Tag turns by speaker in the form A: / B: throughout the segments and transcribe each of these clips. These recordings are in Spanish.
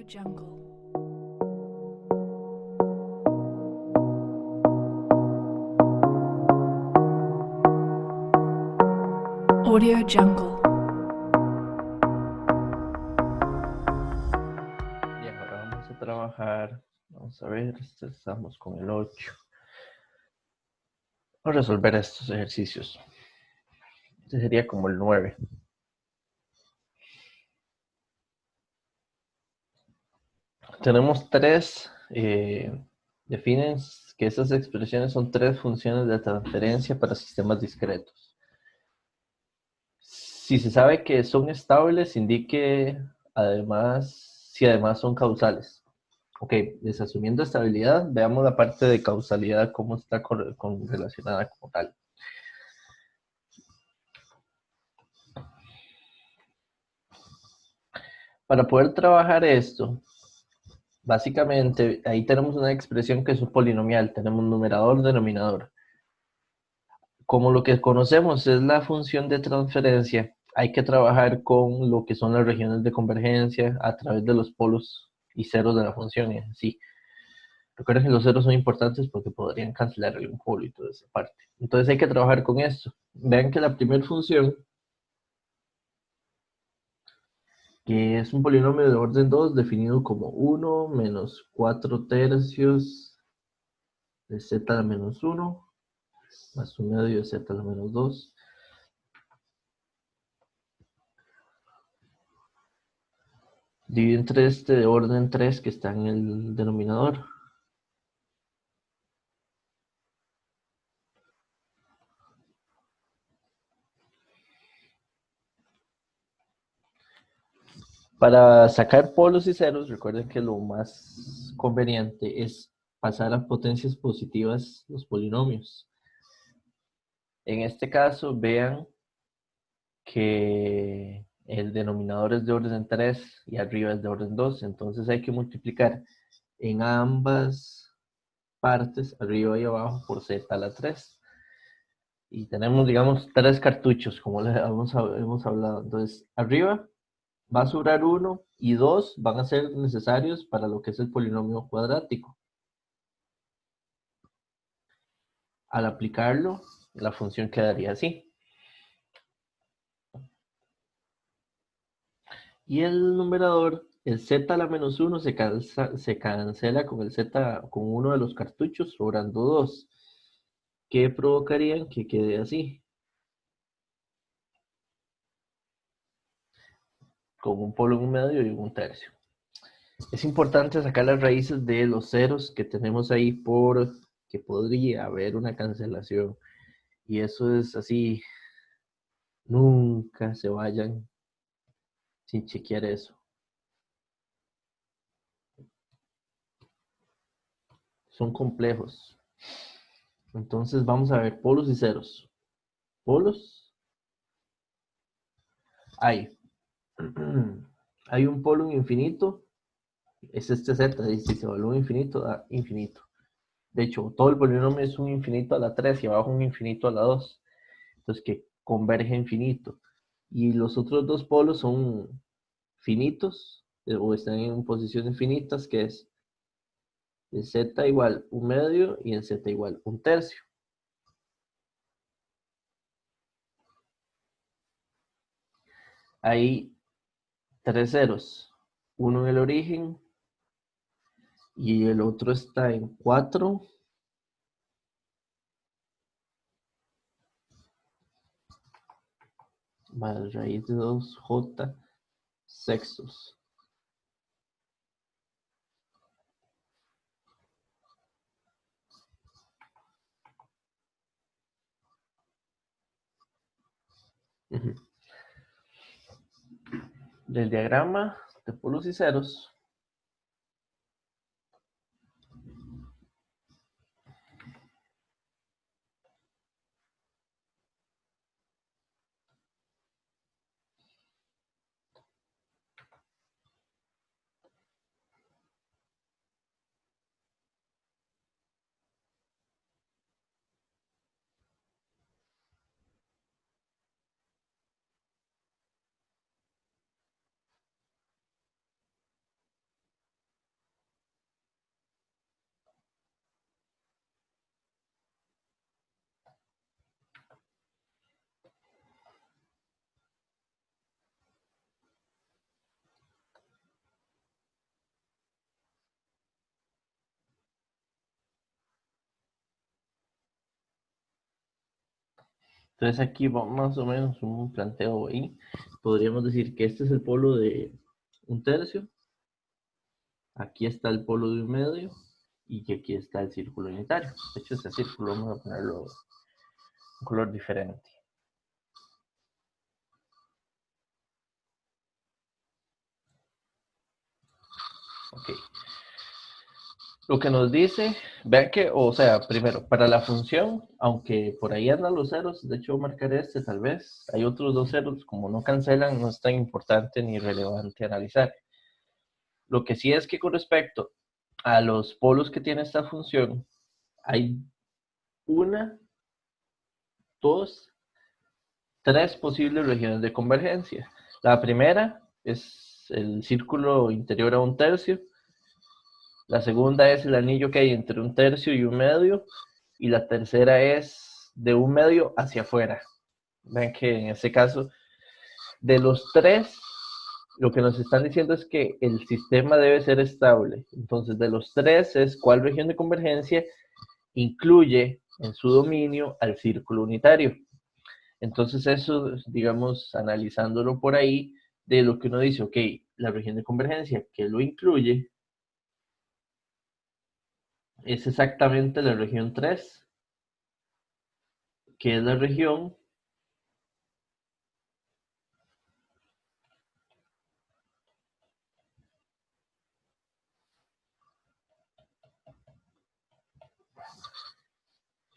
A: Jungle. Audio Jungle.
B: Bien, ahora vamos a trabajar. Vamos a ver, estamos con el 8. Vamos a resolver estos ejercicios. Este sería como el 9. Tenemos tres, definen que estas expresiones son tres funciones de transferencia para sistemas discretos. Si se sabe que son estables, indique además si además son causales. Ok, desasumiendo estabilidad, veamos la parte de causalidad, cómo está relacionada como tal. Para poder trabajar esto, básicamente ahí tenemos una expresión que es un polinomial, tenemos numerador, denominador. Como lo que conocemos es la función de transferencia, hay que trabajar con lo que son las regiones de convergencia a través de los polos y ceros de la función en sí. Recuerden que los ceros son importantes porque podrían cancelar algún polo y toda esa parte. Entonces hay que trabajar con esto. Vean que la primera función, que es un polinomio de orden 2 definido como 1 menos 4 tercios de z a la menos 1 más 1 medio de z a la menos 2. Divide entre este de orden 3 que está en el denominador. Para sacar polos y ceros, recuerden que lo más conveniente es pasar a potencias positivas los polinomios. En este caso, vean que el denominador es de orden 3 y arriba es de orden 2, entonces hay que multiplicar en ambas partes, arriba y abajo, por z a la 3. Y tenemos, digamos, tres cartuchos, como les hemos hablado. Entonces, arriba va a sobrar 1 y 2 van a ser necesarios para lo que es el polinomio cuadrático. Al aplicarlo, la función quedaría así. Y el numerador, el z a la menos 1 se cancela con el z, con uno de los cartuchos, sobrando 2. ¿Qué provocarían que quede así? Con un polo en un medio y un tercio. Es importante sacar las raíces de los ceros que tenemos ahí porque podría haber una cancelación. Y eso es así, nunca se vayan sin chequear eso. Son complejos. Entonces vamos a ver polos y ceros. Polos hay. Hay un polo en infinito. Es este z. Y si se vuelve un infinito, da infinito. De hecho, todo el polinomio es un infinito a la 3 y abajo un infinito a la 2. Entonces que converge a infinito. Y los otros dos polos son finitos o están en posiciones finitas, que es en z igual un medio y en z igual un tercio. Hay tres ceros, uno en el origen y el otro está en 4 más raíz de 2j sextos. Del diagrama de polos y ceros, Entonces aquí va más o menos un planteo ahí. Podríamos decir que este es el polo de un tercio, aquí está el polo de un medio y que aquí está el círculo unitario. De hecho, este círculo vamos a ponerlo un color diferente. Ok. Lo que nos dice, vean que, o sea, primero, para la función, aunque por ahí andan los ceros, de hecho marcaré este tal vez, hay otros dos ceros, como no cancelan, no es tan importante ni relevante analizar. Lo que sí es que con respecto a los polos que tiene esta función, hay una, dos, tres posibles regiones de convergencia. La primera es el círculo interior a un tercio. La segunda es el anillo que hay entre un tercio y un medio. Y la tercera es de un medio hacia afuera. Ven que en este caso, de los tres, lo que nos están diciendo es que el sistema debe ser estable. Entonces, de los tres es cuál región de convergencia incluye en su dominio al círculo unitario. Entonces eso, digamos, analizándolo por ahí, de lo que uno dice, ok, la región de convergencia que lo incluye es exactamente la región 3, que es la región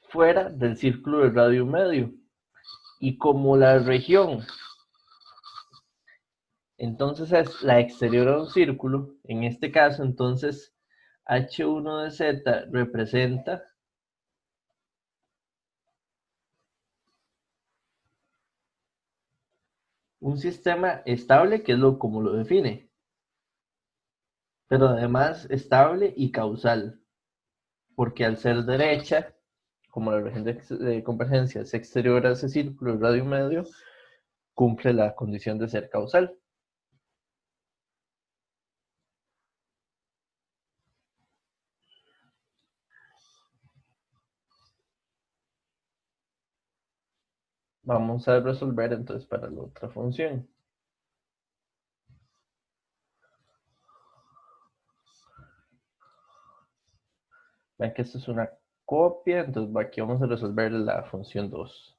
B: fuera del círculo de radio medio. Y como la región entonces es la exterior a un círculo, en este caso entonces H1 de Z representa un sistema estable, que es lo como lo define, pero además estable y causal, porque al ser derecha, como la región de convergencia es exterior a ese círculo, el radio medio, cumple la condición de ser causal. Vamos a resolver entonces para la otra función. Ven que esto es una copia, entonces aquí vamos a resolver la función 2.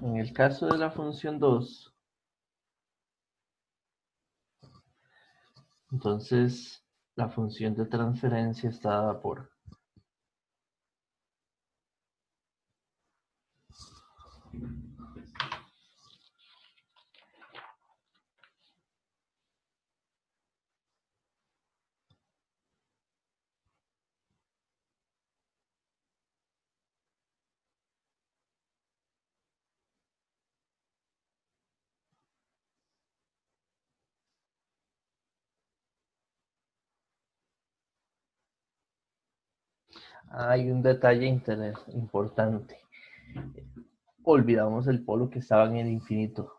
B: En el caso de la función 2, entonces la función de transferencia está dada por hay un detalle importante. Olvidamos el polo que estaba en el infinito.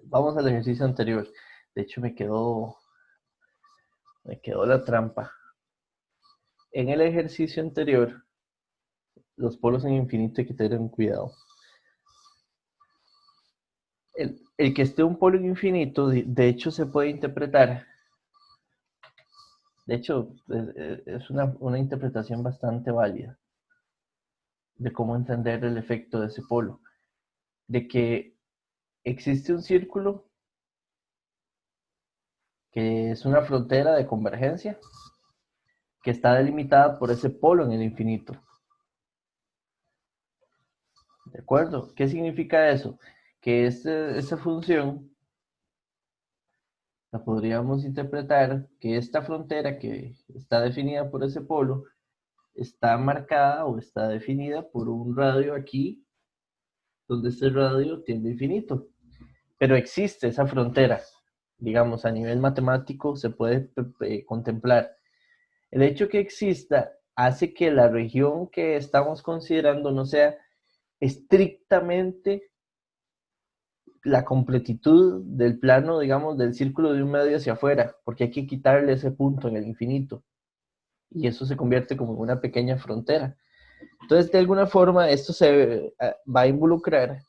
B: Vamos al ejercicio anterior. De hecho, me quedó la trampa. En el ejercicio anterior, los polos en infinito hay que tener cuidado. El que esté un polo en infinito, de hecho, se puede interpretar. De hecho, es una interpretación bastante válida de cómo entender el efecto de ese polo. De que existe un círculo que es una frontera de convergencia que está delimitada por ese polo en el infinito. ¿De acuerdo? ¿Qué significa eso? Que esta función la podríamos interpretar que esta frontera que está definida por ese polo está marcada o está definida por un radio aquí, donde este radio tiende a infinito. Pero existe esa frontera, digamos, a nivel matemático se puede contemplar. El hecho que exista hace que la región que estamos considerando no sea estrictamente la completitud del plano, digamos, del círculo de un medio hacia afuera, porque hay que quitarle ese punto en el infinito. Y eso se convierte como en una pequeña frontera. Entonces, de alguna forma, esto se va a involucrar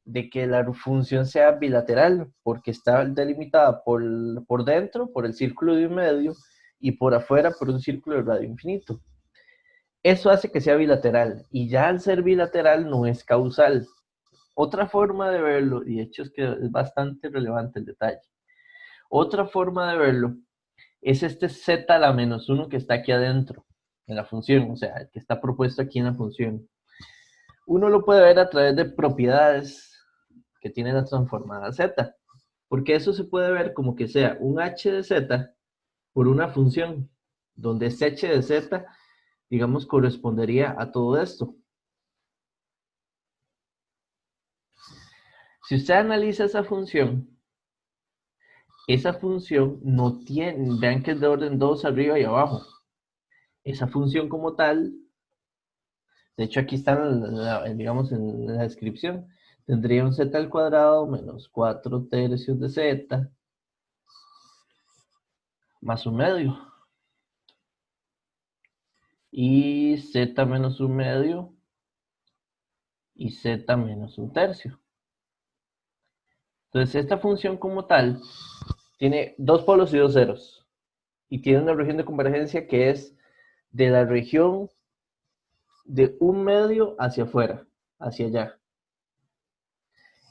B: de que la función sea bilateral, porque está delimitada por dentro, por el círculo de un medio, y por afuera, por un círculo de radio infinito. Eso hace que sea bilateral, y ya al ser bilateral no es causal. Otra forma de verlo, y de hecho es que es bastante relevante el detalle, otra forma de verlo es este z a la menos 1 que está aquí adentro, en la función, o sea, el que está propuesto aquí en la función. Uno lo puede ver a través de propiedades que tiene la transformada z, porque eso se puede ver como que sea un h de z por una función, donde este h de z, digamos, correspondería a todo esto. Si usted analiza esa función no tiene, vean que es de orden 2 arriba y abajo. Esa función como tal, de hecho aquí está, digamos, en la descripción, tendría un z al cuadrado menos 4 tercios de z más un medio. Y z menos un medio y z menos un tercio. Entonces esta función como tal tiene dos polos y dos ceros. Y tiene una región de convergencia que es de la región de un medio hacia afuera, hacia allá.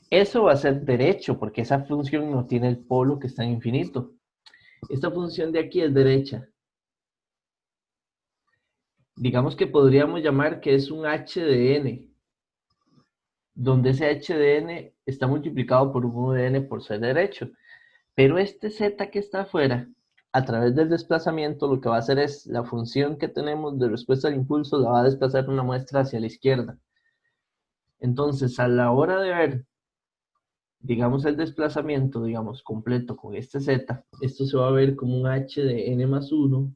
B: Eso va a ser derecho, porque esa función no tiene el polo que está en infinito. Esta función de aquí es derecha. Digamos que podríamos llamar que es un h de n, donde ese h de n está multiplicado por un u de n por ser derecho. Pero este z que está afuera, a través del desplazamiento, lo que va a hacer es la función que tenemos de respuesta al impulso la va a desplazar una muestra hacia la izquierda. Entonces, a la hora de ver, digamos, el desplazamiento, digamos, completo con este z, esto se va a ver como un h de n más 1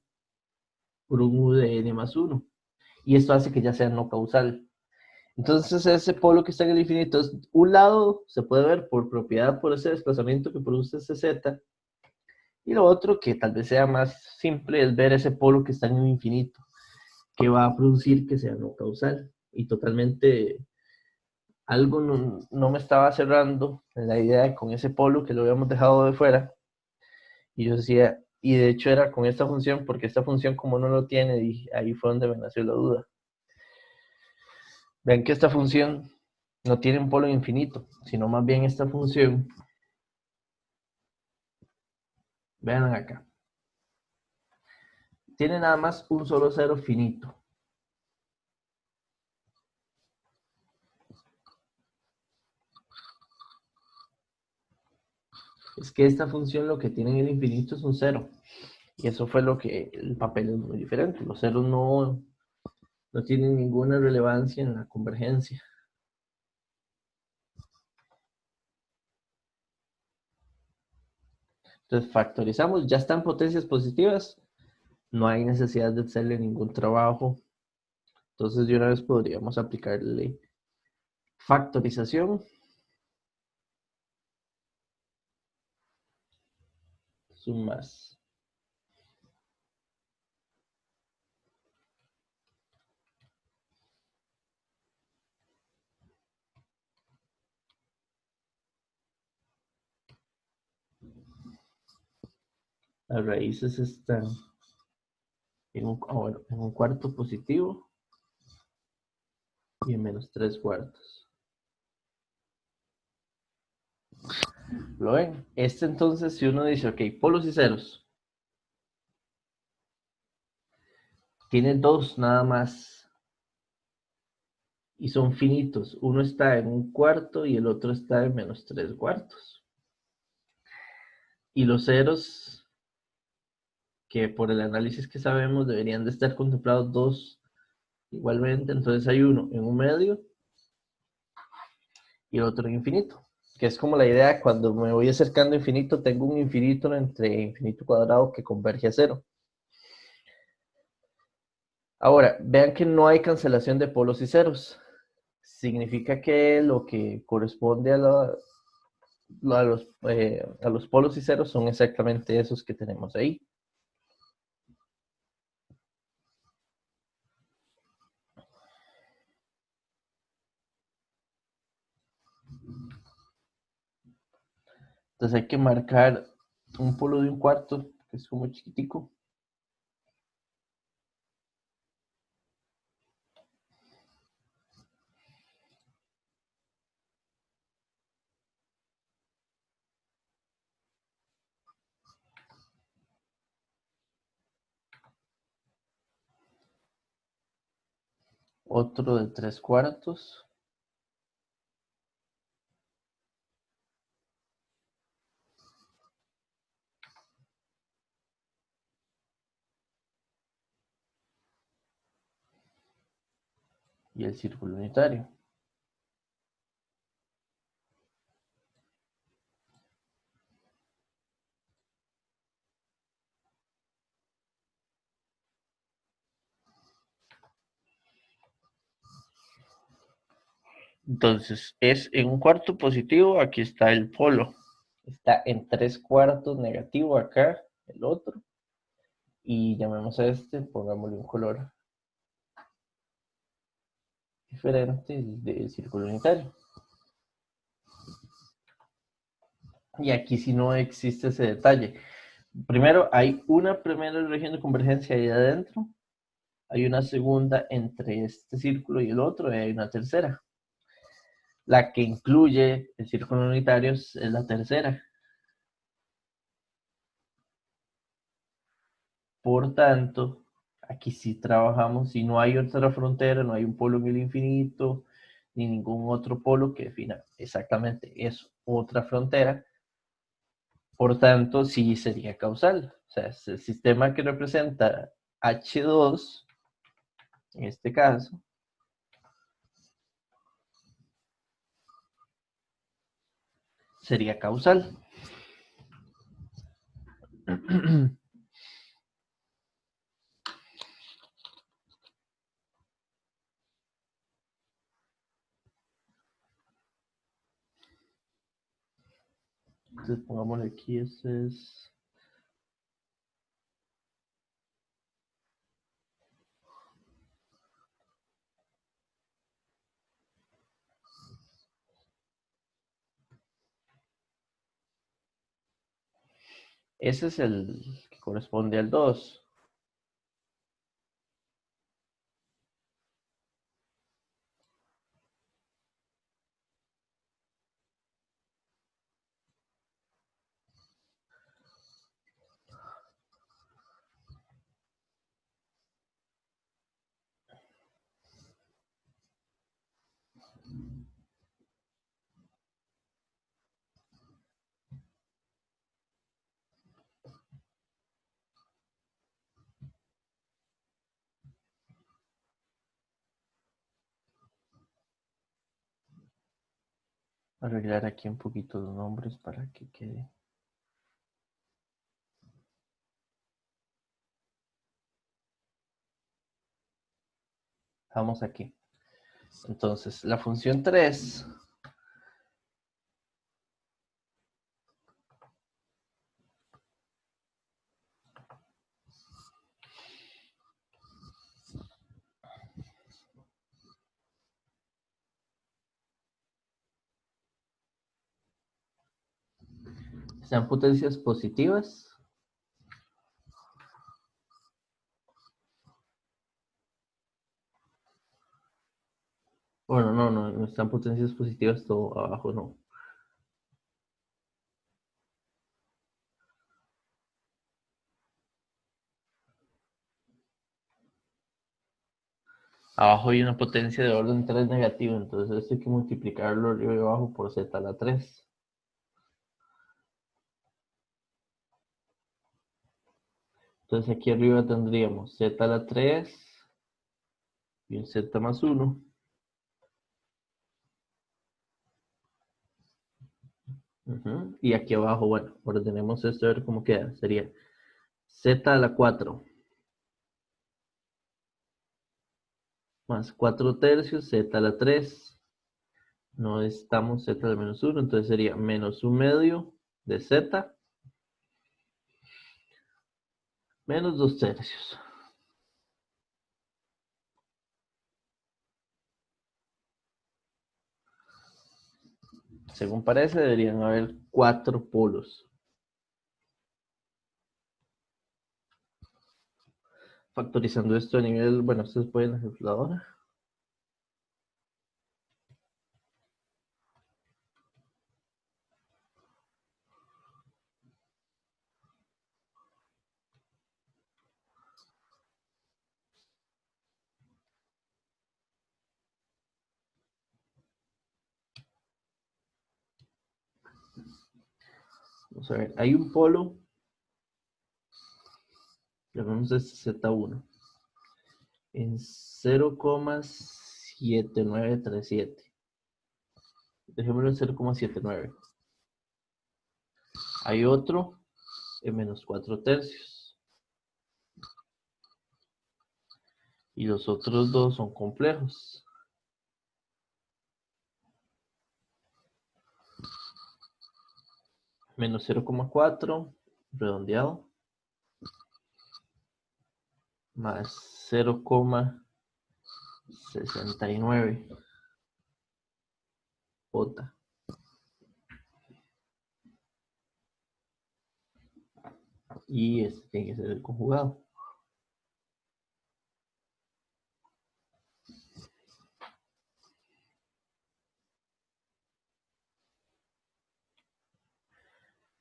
B: por un u de n más 1. Y esto hace que ya sea no causal. Entonces, ese polo que está en el infinito, un lado se puede ver por propiedad por ese desplazamiento que produce ese z, y lo otro, que tal vez sea más simple, es ver ese polo que está en el infinito, que va a producir que sea no causal. Y totalmente algo no me estaba cerrando en la idea de con ese polo que lo habíamos dejado de fuera. Y yo decía, y de hecho era con esta función, porque esta función como no lo tiene, dije, ahí fue donde me nació la duda. Vean que esta función no tiene un polo infinito, sino más bien esta función, vean acá, tiene nada más un solo cero finito. Es que esta función lo que tiene en el infinito es un cero. Y eso fue lo que el papel es muy diferente. Los ceros no tienen ninguna relevancia en la convergencia. Entonces factorizamos, ya están potencias positivas, no hay necesidad de hacerle ningún trabajo. Entonces de una vez podríamos aplicarle factorización. Sumas. Las raíces están en un cuarto positivo y en menos 3 cuartos. ¿Lo ven? Entonces, si uno dice, ok, polos y ceros, tiene dos nada más y son finitos. Uno está en un cuarto y el otro está en menos 3 cuartos. Y los ceros, que por el análisis que sabemos deberían de estar contemplados dos igualmente, entonces hay uno en un medio y el otro en infinito, que es como la idea, cuando me voy acercando a infinito, tengo un infinito entre infinito cuadrado que converge a cero. Ahora, vean que no hay cancelación de polos y ceros. significa que lo que corresponde a los polos y ceros son exactamente esos que tenemos ahí. Entonces hay que marcar un polo de un cuarto, que es como chiquitico. Otro de 3/4. Y el círculo unitario. Entonces, es en un cuarto positivo, aquí está el polo. Está en 3/4 negativo acá, el otro. Y llamemos a este, pongámosle un color diferente del círculo unitario. Y aquí sí no existe ese detalle. Primero, hay una primera región de convergencia ahí adentro. Hay una segunda entre este círculo y el otro, y hay una tercera. La que incluye el círculo unitario es la tercera. Por tanto, aquí sí trabajamos, si no hay otra frontera, no hay un polo en el infinito, ni ningún otro polo que defina exactamente eso, otra frontera. Por tanto, sí sería causal. O sea, es el sistema que representa H2, en este caso, sería causal. Entonces, pongámosle aquí, ese es el que corresponde al 2. Arreglar aquí un poquito los nombres para que quede. Vamos aquí. Entonces, la función 3 sean potencias positivas. Bueno, no están potencias positivas todo abajo, no. Abajo hay una potencia de orden 3 negativo, entonces esto hay que multiplicarlo arriba y abajo por z a la 3. Entonces aquí arriba tendríamos z a la 3 y un z más 1. Y aquí abajo, bueno, ordenemos esto a ver cómo queda. Sería z a la 4 más 4 tercios z a la 3 No estamos z de menos 1, entonces sería menos 1 medio de z menos 2 tercios. Según parece, deberían haber 4 polos. Factorizando esto a nivel, bueno, ustedes pueden en la calculadora. Vamos a ver, hay un polo, llamamos este Z1, en 0,7937. Dejémoslo en 0,79. Hay otro en menos 4 tercios. Y los otros dos son complejos. Menos 0,4 redondeado. Más 0,69 J. Y este tiene que ser el conjugado.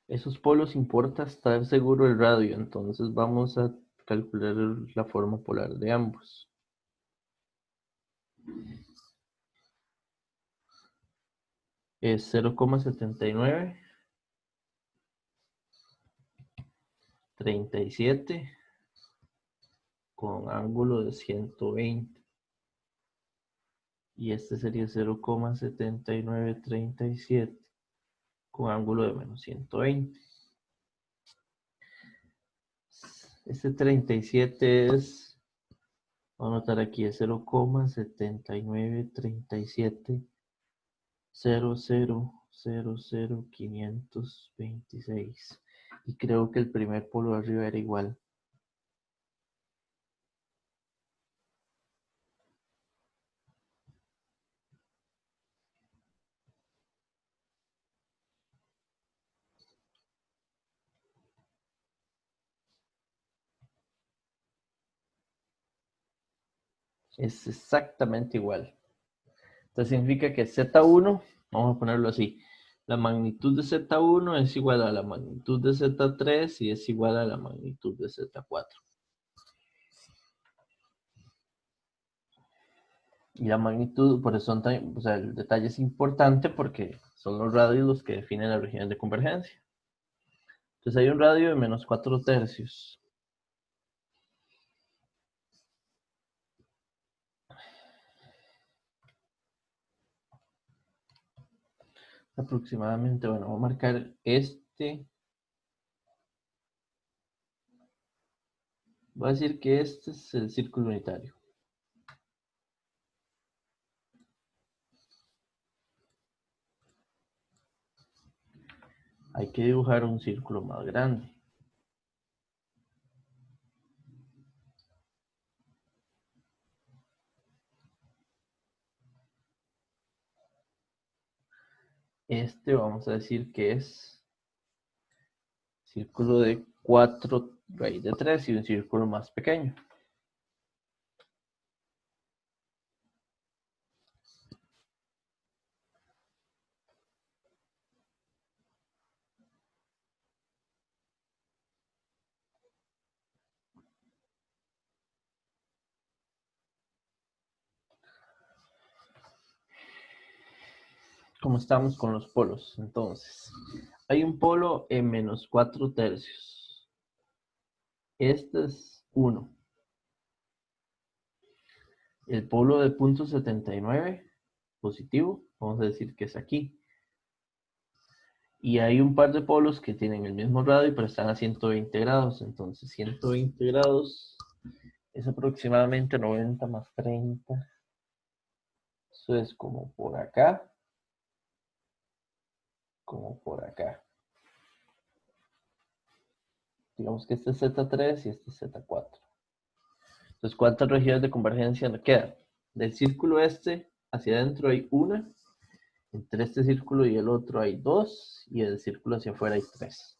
B: Esos polos importa estar seguro del radio, entonces vamos a calcular la forma polar de ambos. Es 0,79, 37 con ángulo de 120. Y este sería 0,7937 con ángulo de menos 120. Este 37 es, vamos a anotar aquí, es 0,7937 0,000526. Y creo que el primer polo de arriba era igual. Es exactamente igual. Entonces significa que Z1, vamos a ponerlo así, la magnitud de Z1 es igual a la magnitud de Z3 y es igual a la magnitud de Z4. Y la magnitud, por eso o sea, el detalle es importante porque son los radios los que definen las regiones de convergencia. Entonces hay un radio de menos 4 tercios. Aproximadamente, bueno, voy a marcar este. Voy a decir que este es el círculo unitario. Hay que dibujar un círculo más grande. Este vamos a decir que es círculo de 4 raíz de 3 y un círculo más pequeño. ¿Cómo estamos con los polos? Entonces, hay un polo en menos 4 tercios. Este es 1. El polo de punto 79 positivo, vamos a decir que es aquí. Y hay un par de polos que tienen el mismo radio, pero están a 120 grados. Entonces, 120 grados es aproximadamente 90 más 30. Eso es como por acá. como por acá. Digamos que este es Z3 y este es Z4. Entonces, ¿cuántas regiones de convergencia nos quedan? Del círculo este hacia adentro hay una, entre este círculo y el otro hay dos, y del círculo hacia afuera hay tres.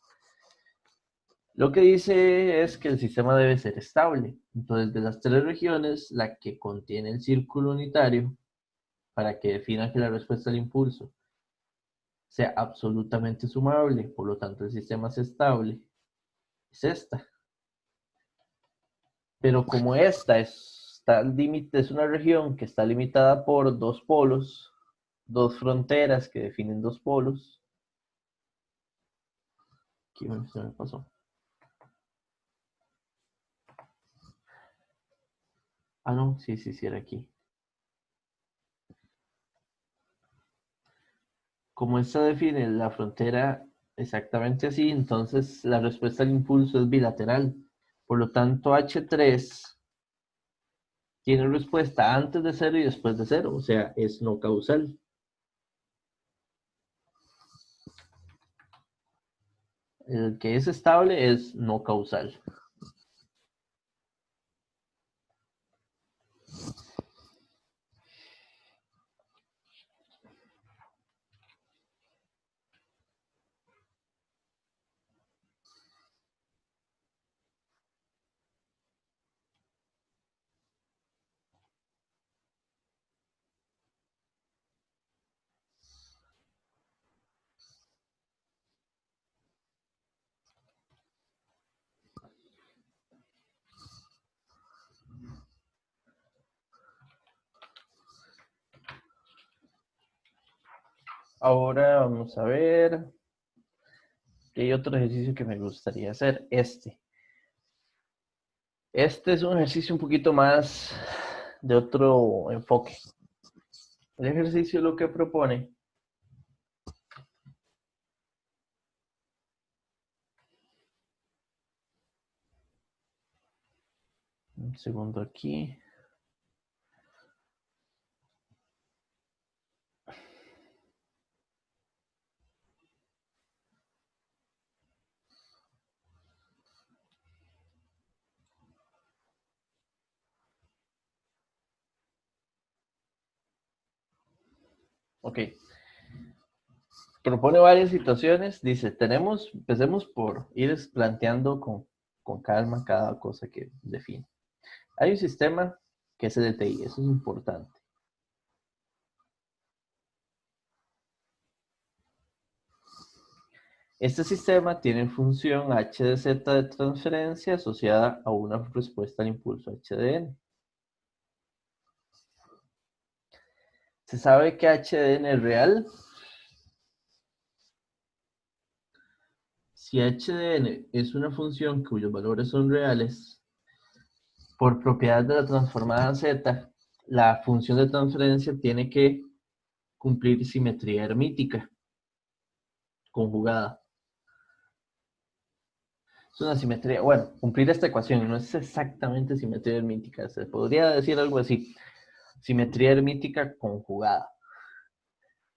B: Lo que dice es que el sistema debe ser estable. Entonces, de las tres regiones, la que contiene el círculo unitario, para que defina que la respuesta al impulso sea absolutamente sumable, por lo tanto el sistema es estable, es esta. Pero como esta está al límite, es una región que está limitada por dos polos, dos fronteras que definen dos polos. Aquí se me pasó. Ah, no, sí, era aquí. Como esta define la frontera exactamente así, entonces la respuesta al impulso es bilateral. Por lo tanto, H3 tiene respuesta antes de 0 y después de 0, o sea, es no causal. El que es estable es no causal. Ahora vamos a ver. Hay otro ejercicio que me gustaría hacer. Este es un ejercicio un poquito más de otro enfoque. El ejercicio lo que propone un segundo aquí. Ok. Propone varias situaciones. Dice, empecemos por ir planteando con calma cada cosa que define. Hay un sistema que es DTI, eso es importante. Este sistema tiene función h de z de transferencia asociada a una respuesta al impulso h de n. Se sabe que h de n es real. Si h de n es una función cuyos valores son reales, por propiedad de la transformada z, la función de transferencia tiene que cumplir simetría hermítica conjugada. Es una simetría, bueno, cumplir esta ecuación no es exactamente simetría hermítica, se podría decir algo así, simetría hermítica conjugada,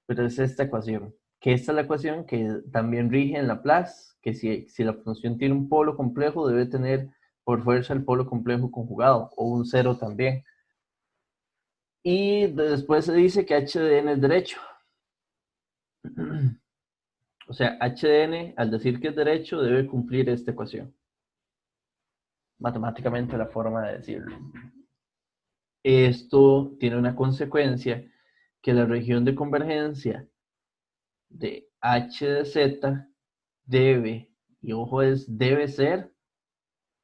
B: pero es esta ecuación, que esta es la ecuación que también rige en Laplace, que si la función tiene un polo complejo debe tener por fuerza el polo complejo conjugado, o un cero también. Y después se dice que h de n es derecho. O sea, h de n, al decir que es derecho, debe cumplir esta ecuación. Matemáticamente la forma de decirlo. Esto tiene una consecuencia que la región de convergencia de h de z debe, y ojo debe ser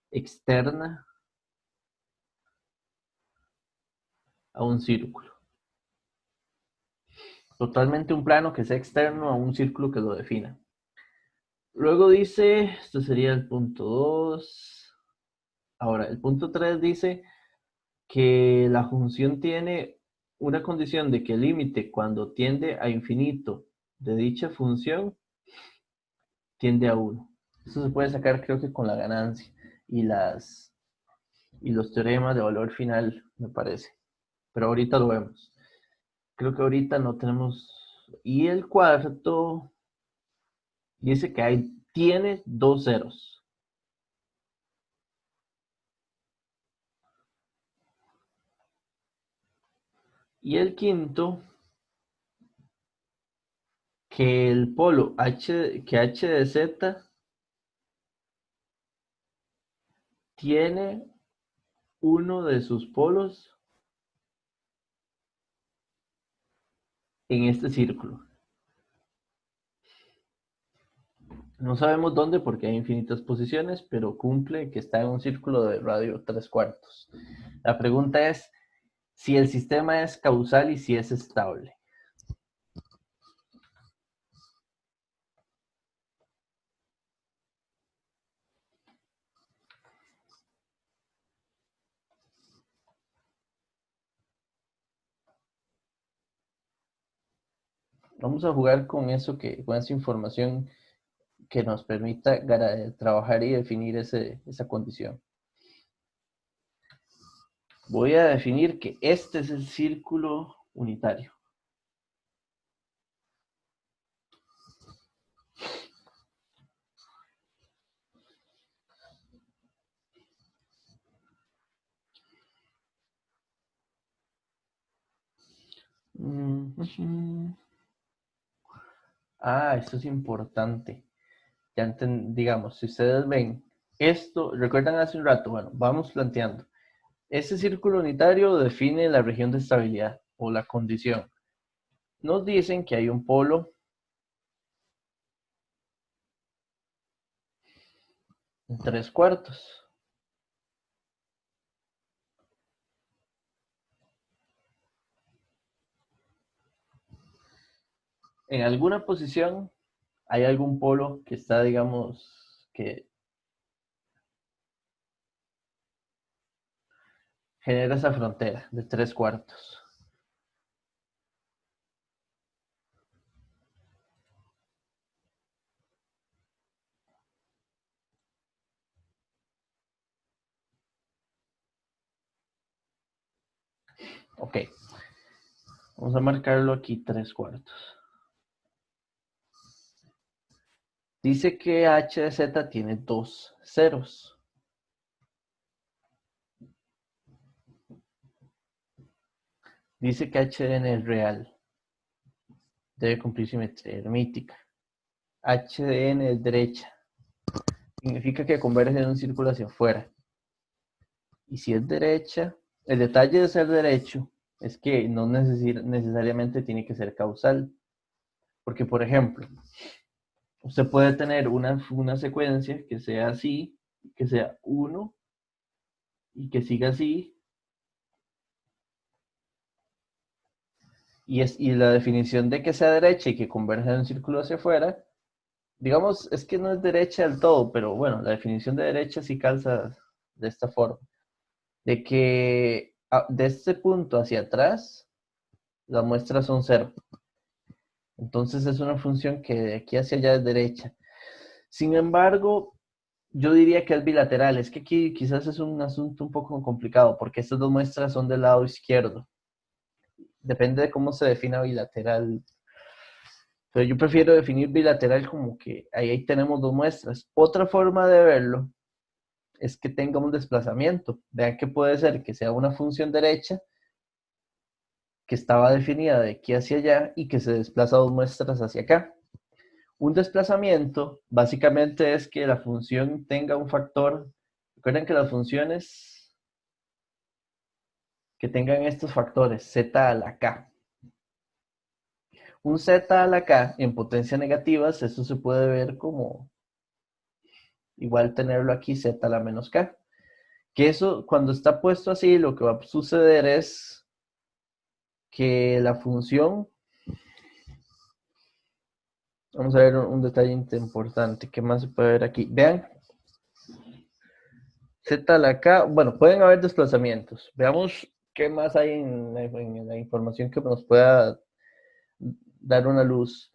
B: externa a un círculo. Totalmente un plano que sea externo a un círculo que lo defina. Luego dice, esto sería el punto 2. Ahora, el punto 3 dice que la función tiene una condición de que el límite cuando tiende a infinito de dicha función tiende a 1. Eso se puede sacar creo que con la ganancia y los teoremas de valor final, me parece. Pero ahorita lo vemos. Creo que ahorita no tenemos. Y el cuarto, Dice que tiene dos ceros. Y el quinto, que el polo que h de z tiene uno de sus polos en este círculo. No sabemos dónde porque hay infinitas posiciones, pero cumple que está en un círculo de radio 3/4. La pregunta es si el sistema es causal y si es estable. Vamos a jugar con eso con esa información que nos permita trabajar y definir esa condición. Voy a definir que este es el círculo unitario. Esto es importante. Digamos, si ustedes ven esto, recuerdan hace un rato, bueno, vamos planteando. Este círculo unitario define la región de estabilidad o la condición. Nos dicen que hay un polo en 3/4. En alguna posición hay algún polo que está, digamos, que genera esa frontera de 3/4. Ok, vamos a marcarlo aquí 3/4. Dice que h de z tiene dos ceros. Dice que h de n es real. Debe cumplir simetría hermítica. H de n es derecha. Significa que converge en un círculo hacia afuera. Y si es derecha, el detalle de ser derecho es que no necesariamente tiene que ser causal. Porque, por ejemplo, usted puede tener una secuencia que sea así, que sea 1 y que siga así. Y la definición de que sea derecha y que converja en un círculo hacia afuera, digamos, es que no es derecha del todo, pero bueno, la definición de derecha sí calza de esta forma. De que de este punto hacia atrás, las muestras son cero. Entonces es una función que de aquí hacia allá es derecha. Sin embargo, yo diría que es bilateral. Es que aquí quizás es un asunto un poco complicado porque estas dos muestras son del lado izquierdo. Depende de cómo se defina bilateral. Pero yo prefiero definir bilateral como que ahí tenemos dos muestras. Otra forma de verlo es que tenga un desplazamiento. Vean que puede ser que sea una función derecha que estaba definida de aquí hacia allá y que se desplaza dos muestras hacia acá. Un desplazamiento básicamente es que la función tenga un factor. Recuerden que las funciones que tengan estos factores, z a la k. Un z a la k en potencia negativas, eso se puede ver como igual tenerlo aquí z a la menos k. Que eso, cuando está puesto así, lo que va a suceder es que la función, vamos a ver un detalle importante, ¿qué más se puede ver aquí? Vean, z a la k, bueno, pueden haber desplazamientos. Veamos qué más hay en la información que nos pueda dar una luz.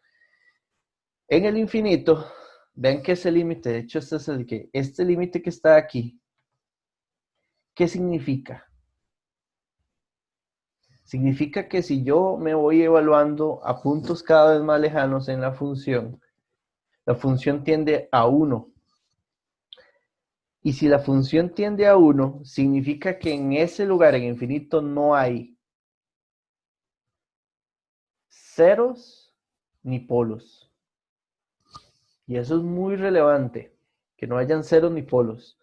B: En el infinito, vean que ese límite, de hecho este límite que está aquí, ¿qué significa? Significa que si yo me voy evaluando a puntos cada vez más lejanos en la función, la función tiende a 1. Y si la función tiende a 1, significa que en ese lugar en infinito no hay ceros ni polos. Y eso es muy relevante, que no hayan ceros ni polos.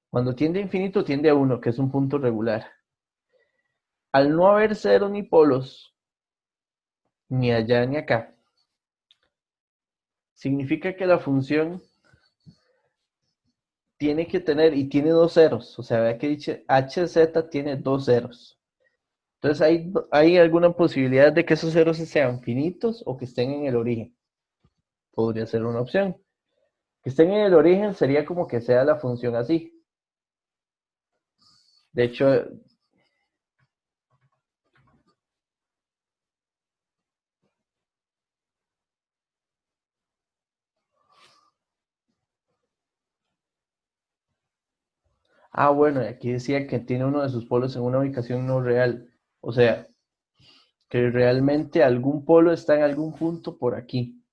B: Cuando tiende a infinito, tiende a 1, que es un punto regular. Al no haber ceros ni polos, ni allá ni acá, significa que la función tiene que tener, y tiene dos ceros, o sea, vea que dice hz tiene dos ceros. Entonces hay alguna posibilidad de que esos ceros sean finitos o que estén en el origen. Podría ser una opción. Que estén en el origen sería como que sea la función así. De hecho, bueno, aquí decía que tiene uno de sus polos en una ubicación no real. O sea, que realmente algún polo está en algún punto por aquí.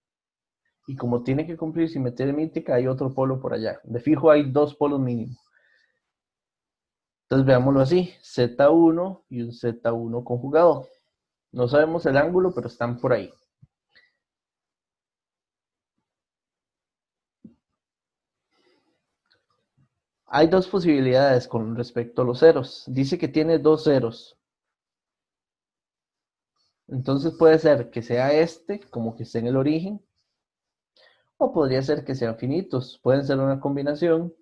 B: Y como tiene que cumplir simetría mítica, hay otro polo por allá. De fijo hay dos polos mínimos. Entonces veámoslo así, Z1 y un Z1 conjugado. No sabemos el ángulo, pero están por ahí. Hay dos posibilidades con respecto a los ceros. Dice que tiene dos ceros. Entonces puede ser que sea este, como que esté en el origen, o podría ser que sean finitos. Pueden ser una combinación.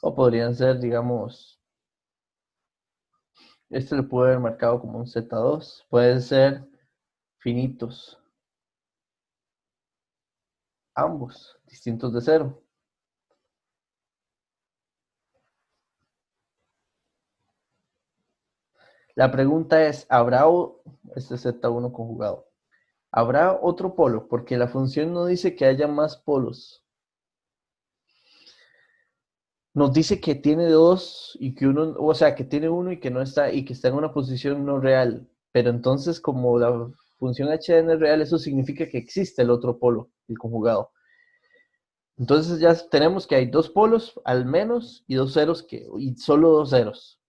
B: O podrían ser, digamos, este lo puede haber marcado como un Z2. Pueden ser finitos. Ambos, distintos de cero. La pregunta es, ¿habrá este Z1 conjugado? ¿Habrá otro polo? Porque la función no dice que haya más polos. Nos dice que tiene dos y que uno, o sea, que tiene uno y que no está, y que está en una posición no real. Pero entonces, como la función hn es real, eso significa que existe el otro polo, el conjugado. Entonces ya tenemos que hay dos polos al menos y dos ceros y solo dos ceros.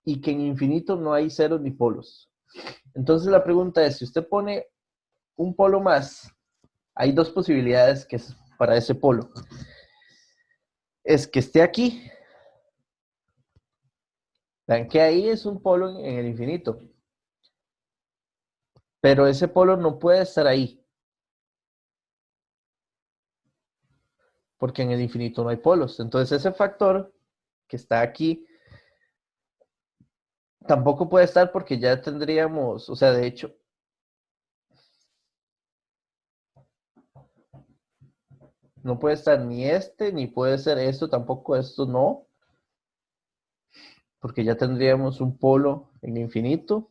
B: Y que en infinito no hay ceros ni polos. Entonces la pregunta es, si usted pone un polo más, hay dos posibilidades que es para ese polo. Es que esté aquí. Vean que ahí es un polo en el infinito. Pero ese polo no puede estar ahí. Porque en el infinito no hay polos. Entonces ese factor que está aquí tampoco puede estar porque ya tendríamos, o sea, de hecho, no puede estar ni este, ni puede ser esto, tampoco esto no, porque ya tendríamos un polo en infinito,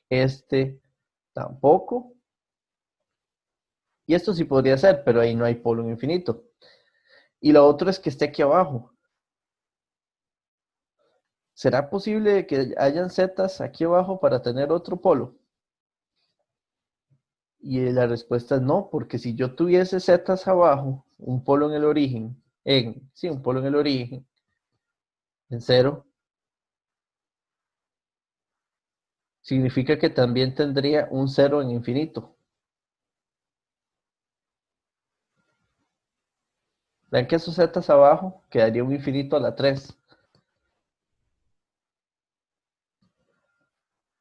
B: este tampoco, y esto sí podría ser, pero ahí no hay polo en infinito. Y lo otro es que esté aquí abajo. ¿Será posible que hayan zetas aquí abajo para tener otro polo? Y la respuesta es no, porque si yo tuviese zetas abajo, un polo en el origen, sí, un polo en el origen, en cero, significa que también tendría un cero en infinito. Vean que esos zetas abajo quedaría un infinito a la 3.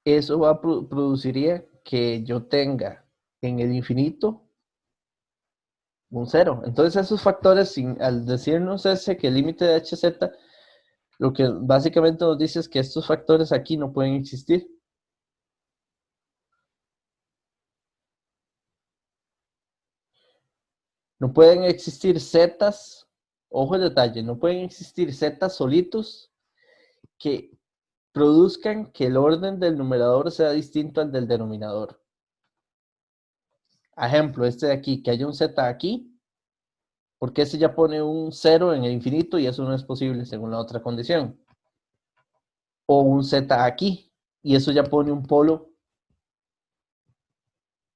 B: Eso produciría que yo tenga en el infinito un cero. Entonces esos factores, al decirnos ese que el límite de hz, lo que básicamente nos dice es que estos factores aquí no pueden existir. No pueden existir zetas, ojo el detalle, no pueden existir zetas solitos que produzcan que el orden del numerador sea distinto al del denominador. Ejemplo, este de aquí, que haya un z aquí Porque ese ya pone un 0 en el infinito y eso no es posible según la otra condición. O un z aquí, y eso ya pone un polo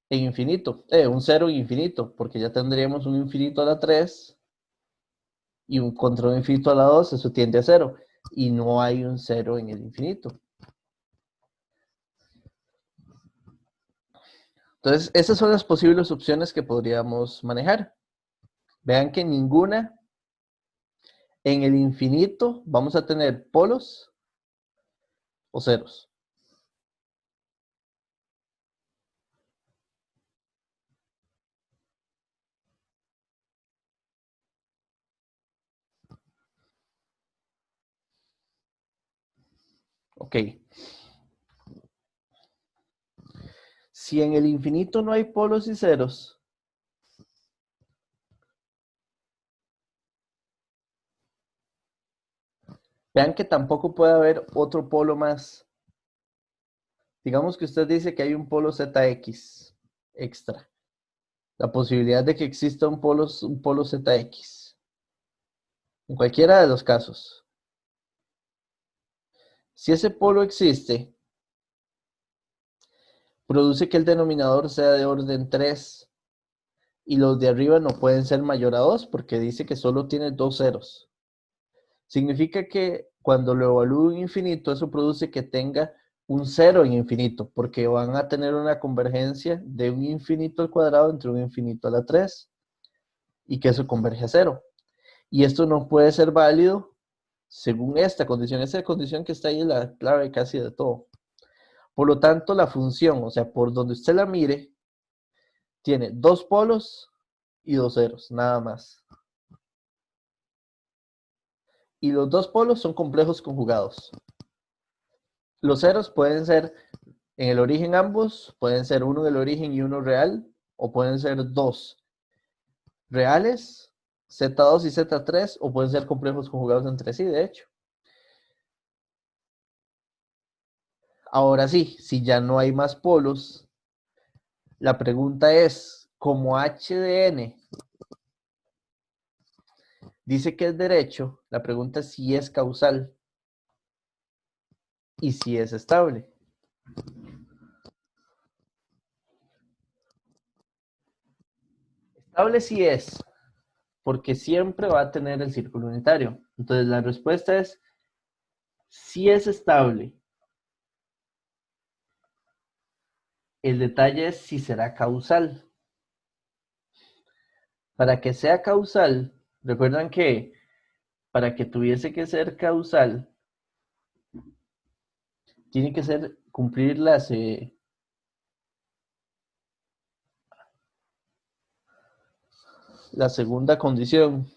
B: en infinito, un 0 en infinito, porque ya tendríamos un infinito a la 3 y un contra un infinito a la 2, eso tiende a 0, y no hay un 0 en el infinito. Entonces, esas son las posibles opciones que podríamos manejar. Vean que ninguna en el infinito vamos a tener polos o ceros. Ok. Si en el infinito no hay polos y ceros, vean que tampoco puede haber otro polo más. Digamos que usted dice que hay un polo ZX extra. La posibilidad de que exista un polo ZX. En cualquiera de los casos. Si ese polo existe, produce que el denominador sea de orden 3 y los de arriba no pueden ser mayor a 2 porque dice que solo tiene dos ceros. Significa que cuando lo evalúo en infinito, eso produce que tenga un cero en infinito, porque van a tener una convergencia de un infinito al cuadrado entre un infinito a la 3 y que eso converge a cero. Y esto no puede ser válido según esta condición. Esa condición que está ahí es la clave casi de todo. Por lo tanto, la función, o sea, por donde usted la mire, tiene dos polos y dos ceros, nada más. Y los dos polos son complejos conjugados. Los ceros pueden ser en el origen ambos, pueden ser uno en el origen y uno real, o pueden ser dos reales, Z2 y Z3, o pueden ser complejos conjugados entre sí, de hecho. Ahora sí, si ya no hay más polos, la pregunta es, como h de n dice que es derecho, la pregunta es si es causal y si es estable. Estable sí es, porque siempre va a tener el círculo unitario. Entonces la respuesta es si es estable. El detalle es si será causal. Para que sea causal, recuerdan que para que tuviese que ser causal, tiene que ser cumplir la segunda condición.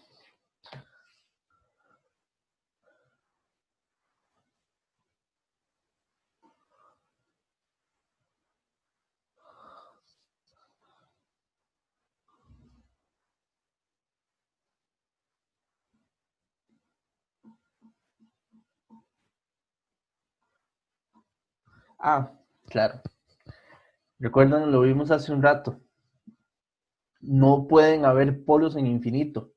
B: Ah, claro. Recuerdan, lo vimos hace un rato. No pueden haber polos en infinito.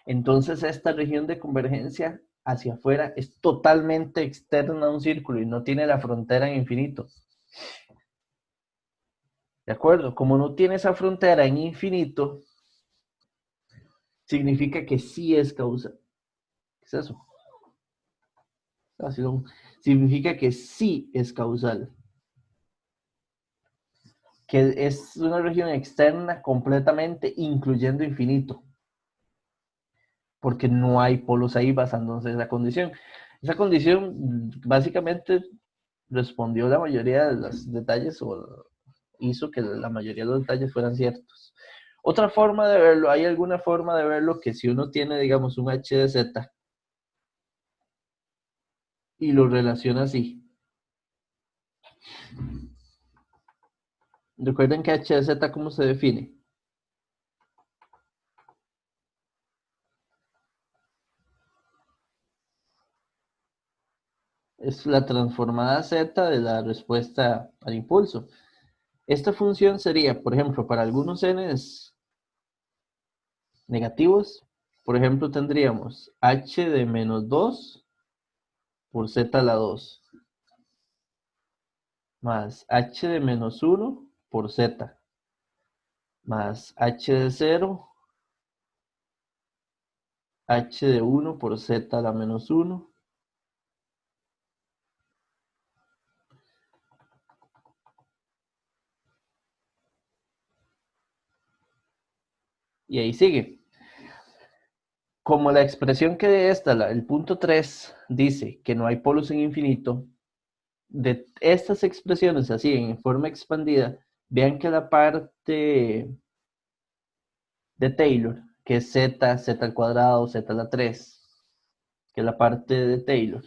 B: Entonces esta región de convergencia hacia afuera es totalmente externa a un círculo y no tiene la frontera en infinito. ¿De acuerdo? Como no tiene esa frontera en infinito, significa que sí es causal. ¿Qué es eso? Significa que sí es causal. Que es una región externa completamente, incluyendo infinito. Porque no hay polos ahí basándose en esa condición. Esa condición básicamente respondió la mayoría de los detalles o hizo que la mayoría de los detalles fueran ciertos. Otra forma de verlo, hay alguna forma de verlo que si uno tiene, digamos, un h de z y lo relaciona así. Recuerden que h de z, ¿cómo se define? Es la transformada z de la respuesta al impulso. Esta función sería, por ejemplo, para algunos n negativos, por ejemplo, tendríamos h de menos 2 por z a la 2 más h de menos 1 por z más h de 0, h de 1 por z a la menos 1. Y ahí sigue. Como la expresión que de esta, el punto 3, dice que no hay polos en infinito, de estas expresiones así en forma expandida, vean que la parte de Taylor, que es z, z al cuadrado, z a la 3, que es la parte de Taylor,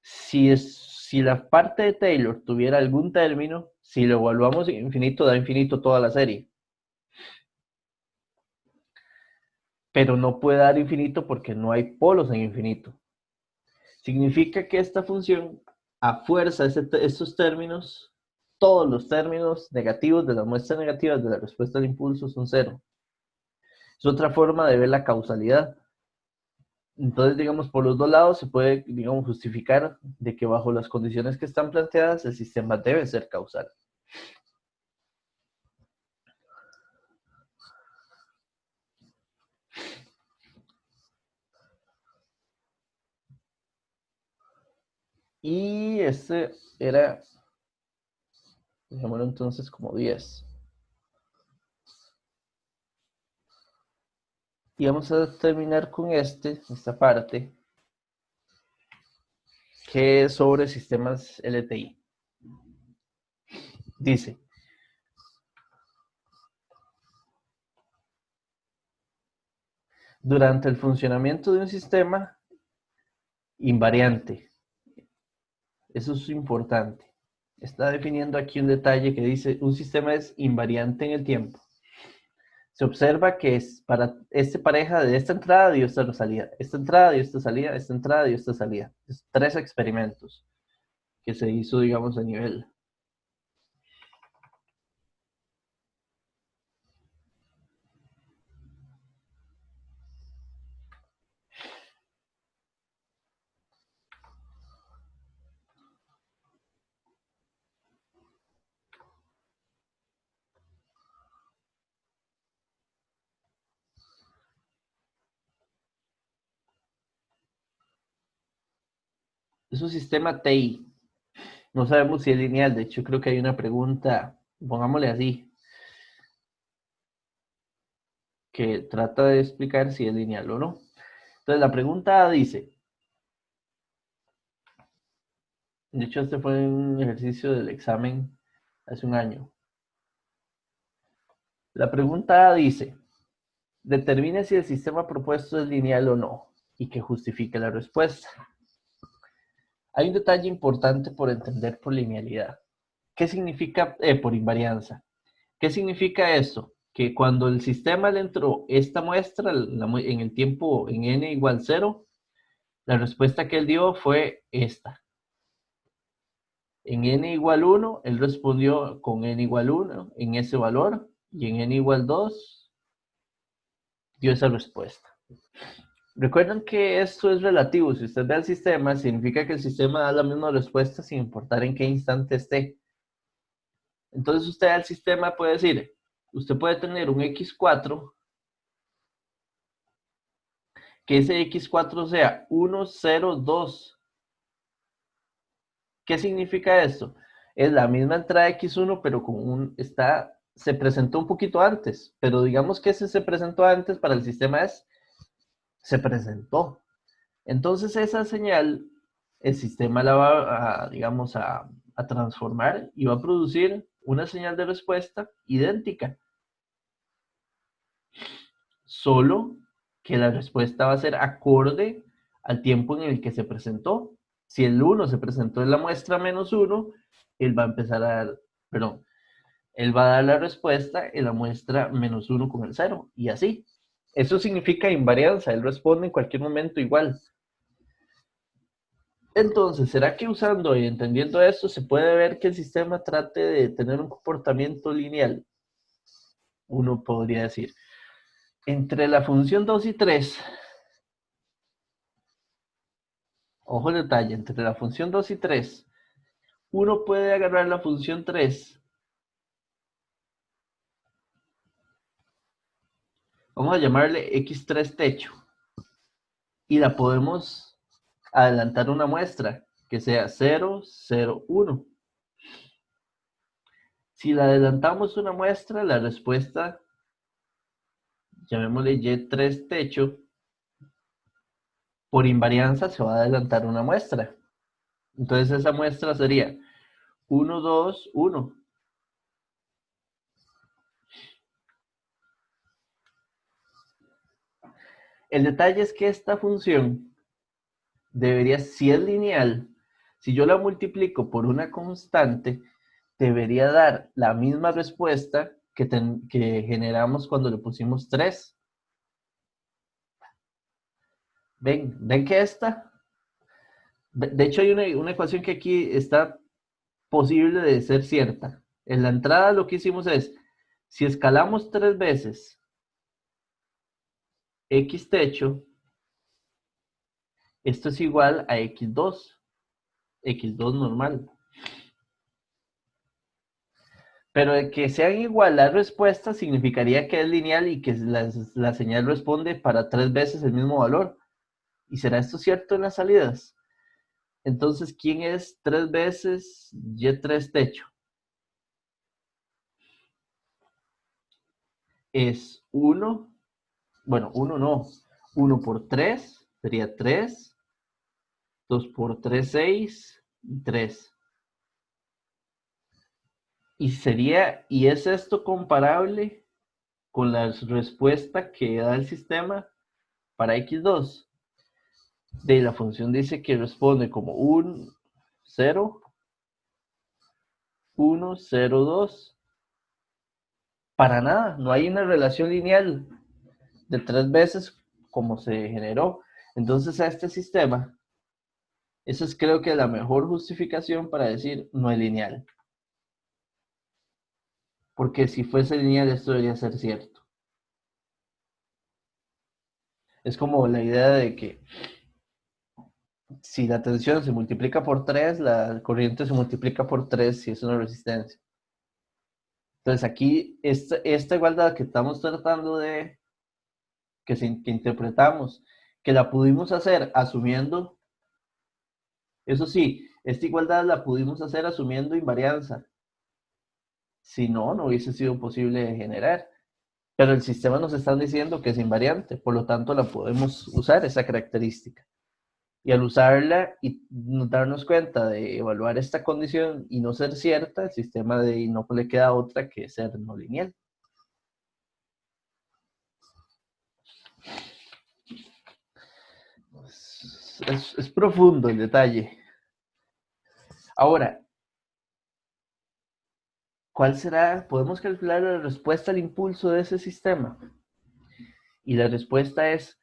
B: si la parte de Taylor tuviera algún término, si lo evaluamos en infinito, da infinito toda la serie. Pero no puede dar infinito porque no hay polos en infinito. Significa que esta función, a fuerza de estos términos, todos los términos negativos de la muestra negativa de la respuesta al impulso son cero. Es otra forma de ver la causalidad. Entonces, digamos, por los dos lados se puede, digamos, justificar de que bajo las condiciones que están planteadas, el sistema debe ser causal. Y este era, dejémoslo entonces como 10. Y vamos a terminar con esta parte, que es sobre sistemas LTI. Dice, durante el funcionamiento de un sistema invariante, eso es importante, está definiendo aquí un detalle que dice, un sistema es invariante en el tiempo. Se observa que es para esta pareja de esta entrada dio esta salida, esta entrada dio esta salida, esta entrada dio esta salida. Es 3 experimentos que se hizo, digamos, a nivel. Es un sistema TI. No sabemos si es lineal, de hecho creo que hay una pregunta, pongámosle así, que trata de explicar si es lineal o no. Entonces la pregunta dice, de hecho este fue un ejercicio del examen hace un año. La pregunta dice, determine si el sistema propuesto es lineal o no y que justifique la respuesta. Hay un detalle importante por entender por linealidad. ¿Qué significa por invarianza? ¿Qué significa eso? Que cuando el sistema le entró esta muestra en el tiempo en n igual 0, la respuesta que él dio fue esta. En n igual 1, él respondió con n igual 1 en ese valor, y en n igual 2 dio esa respuesta. Recuerden que esto es relativo. Si usted ve el sistema, significa que el sistema da la misma respuesta sin importar en qué instante esté. Entonces usted al sistema puede decir, usted puede tener un x4, que ese x4 sea 1, 0, 2. ¿Qué significa esto? Es la misma entrada x1, pero con se presentó un poquito antes, pero digamos que ese se presentó antes para el sistema se presentó. Entonces esa señal, el sistema la va digamos, a transformar y va a producir una señal de respuesta idéntica. Solo que la respuesta va a ser acorde al tiempo en el que se presentó. Si el 1 se presentó en la muestra menos 1, él va a empezar a dar, perdón, él va a dar la respuesta en la muestra menos 1 con el 0, y así. Eso significa invarianza, él responde en cualquier momento igual. Entonces, ¿será que usando y entendiendo esto se puede ver que el sistema trate de tener un comportamiento lineal? Uno podría decir. Entre la función 2 y 3, ojo el detalle, entre la función 2 y 3, uno puede agarrar la función 3, vamos a llamarle x3 techo, y la podemos adelantar una muestra, que sea 0, 0, 1. Si la adelantamos una muestra, la respuesta, llamémosle y3 techo, por invarianza se va a adelantar una muestra. Entonces esa muestra sería 1, 2, 1. El detalle es que esta función debería, si es lineal, si yo la multiplico por una constante, debería dar la misma respuesta que generamos cuando le pusimos 3. ¿Ven que esta? De hecho, hay una ecuación que aquí está posible de ser cierta. En la entrada lo que hicimos es, si escalamos 3 veces x techo, esto es igual a x2 normal. Pero de que sean igual las respuestas significaría que es lineal y que la señal responde para 3 veces el mismo valor. ¿Y será esto cierto en las salidas? Entonces, ¿quién es 3 veces y3 techo? Es 1, bueno, 1 no, 1 por 3 sería 3, 2 por 3, 6, 3. ¿Y es esto comparable con la respuesta que da el sistema para x2? De la función dice que responde como 1, 0, 1, 0, 2. Para nada, no hay una relación lineal de 3 veces como se generó. Entonces a este sistema, eso es creo que la mejor justificación para decir no es lineal. Porque si fuese lineal esto debería ser cierto. Es como la idea de que si la tensión se multiplica por 3, la corriente se multiplica por 3 si es una resistencia. Entonces aquí esta igualdad que estamos tratando de, que interpretamos, que la pudimos hacer asumiendo, eso sí, esta igualdad la pudimos hacer asumiendo invarianza. Si no, no hubiese sido posible generar. Pero el sistema nos está diciendo que es invariante, por lo tanto la podemos usar esa característica. Y al usarla y darnos cuenta de evaluar esta condición y no ser cierta, el sistema no le queda otra que ser no lineal. Es profundo el detalle. Ahora, ¿cuál será? ¿Podemos calcular la respuesta al impulso de ese sistema? Y la respuesta es,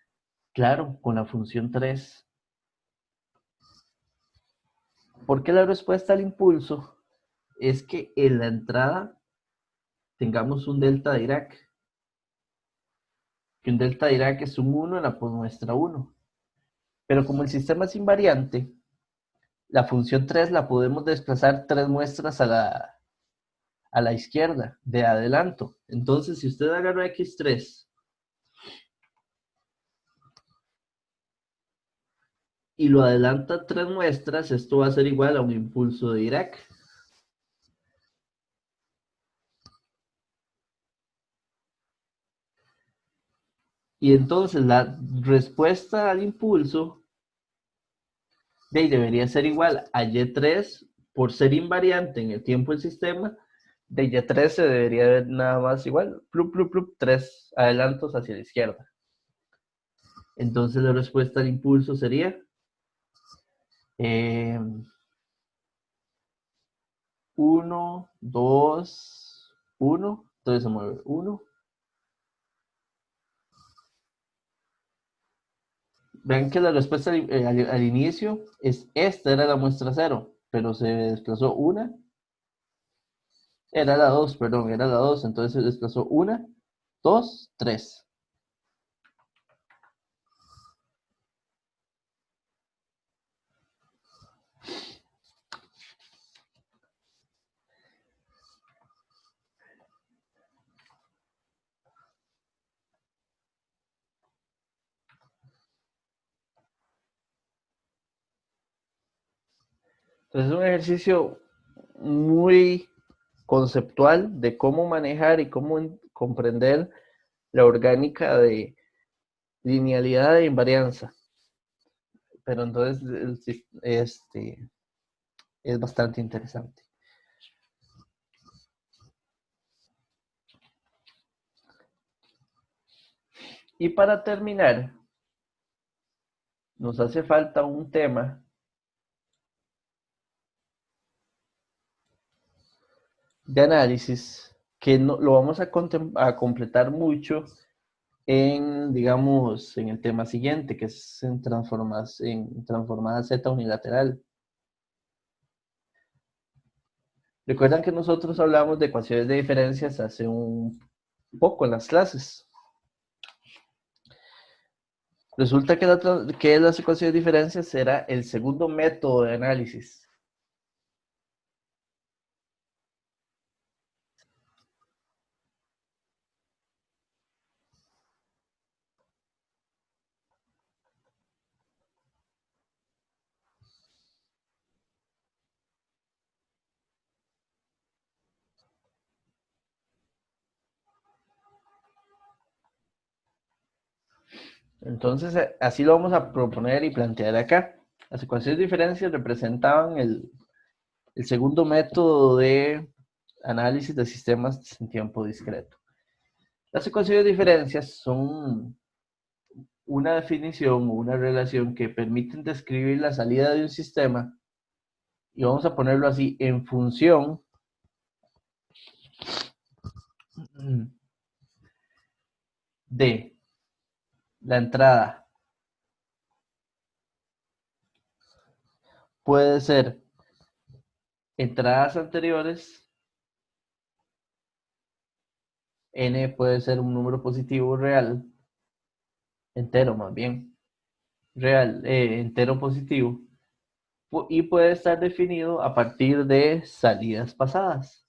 B: claro, con la función 3. ¿Por qué la respuesta al impulso? Es que en la entrada tengamos un delta de Dirac. Que un delta de Dirac es un 1 en la muestra 1. Pero como el sistema es invariante, la función 3 la podemos desplazar 3 muestras a la izquierda, de adelanto. Entonces, si usted agarra x3 y lo adelanta 3 muestras, esto va a ser igual a un impulso de Dirac. Y entonces la respuesta al impulso debería ser igual a y3 por ser invariante en el tiempo del sistema. De y3 se debería ver nada más igual, plup, plup, plup, 3 adelantos hacia la izquierda. Entonces la respuesta al impulso sería 1, 2, 1. Entonces se mueve 1. Vean que la respuesta al inicio es esta, era la muestra 0, pero se desplazó una. Era la 2, perdón, era la 2, entonces se desplazó 1, 2, 3. Entonces es un ejercicio muy conceptual de cómo manejar y cómo comprender la orgánica de linealidad e invarianza. Pero entonces es bastante interesante. Y para terminar, nos hace falta un tema de análisis que no, lo vamos a completar mucho en, digamos, en el tema siguiente, que es en transformada Z unilateral. Recuerdan que nosotros hablamos de ecuaciones de diferencias hace un poco en las clases. Resulta que las ecuaciones de diferencias era el segundo método de análisis. Entonces, así lo vamos a proponer y plantear acá. Las ecuaciones de diferencias representaban el segundo método de análisis de sistemas en tiempo discreto. Las ecuaciones de diferencias son una definición o una relación que permiten describir la salida de un sistema, y vamos a ponerlo así, en función de la entrada. Puede ser entradas anteriores, n puede ser un número positivo real, entero más bien, real, entero positivo, y puede estar definido a partir de salidas pasadas.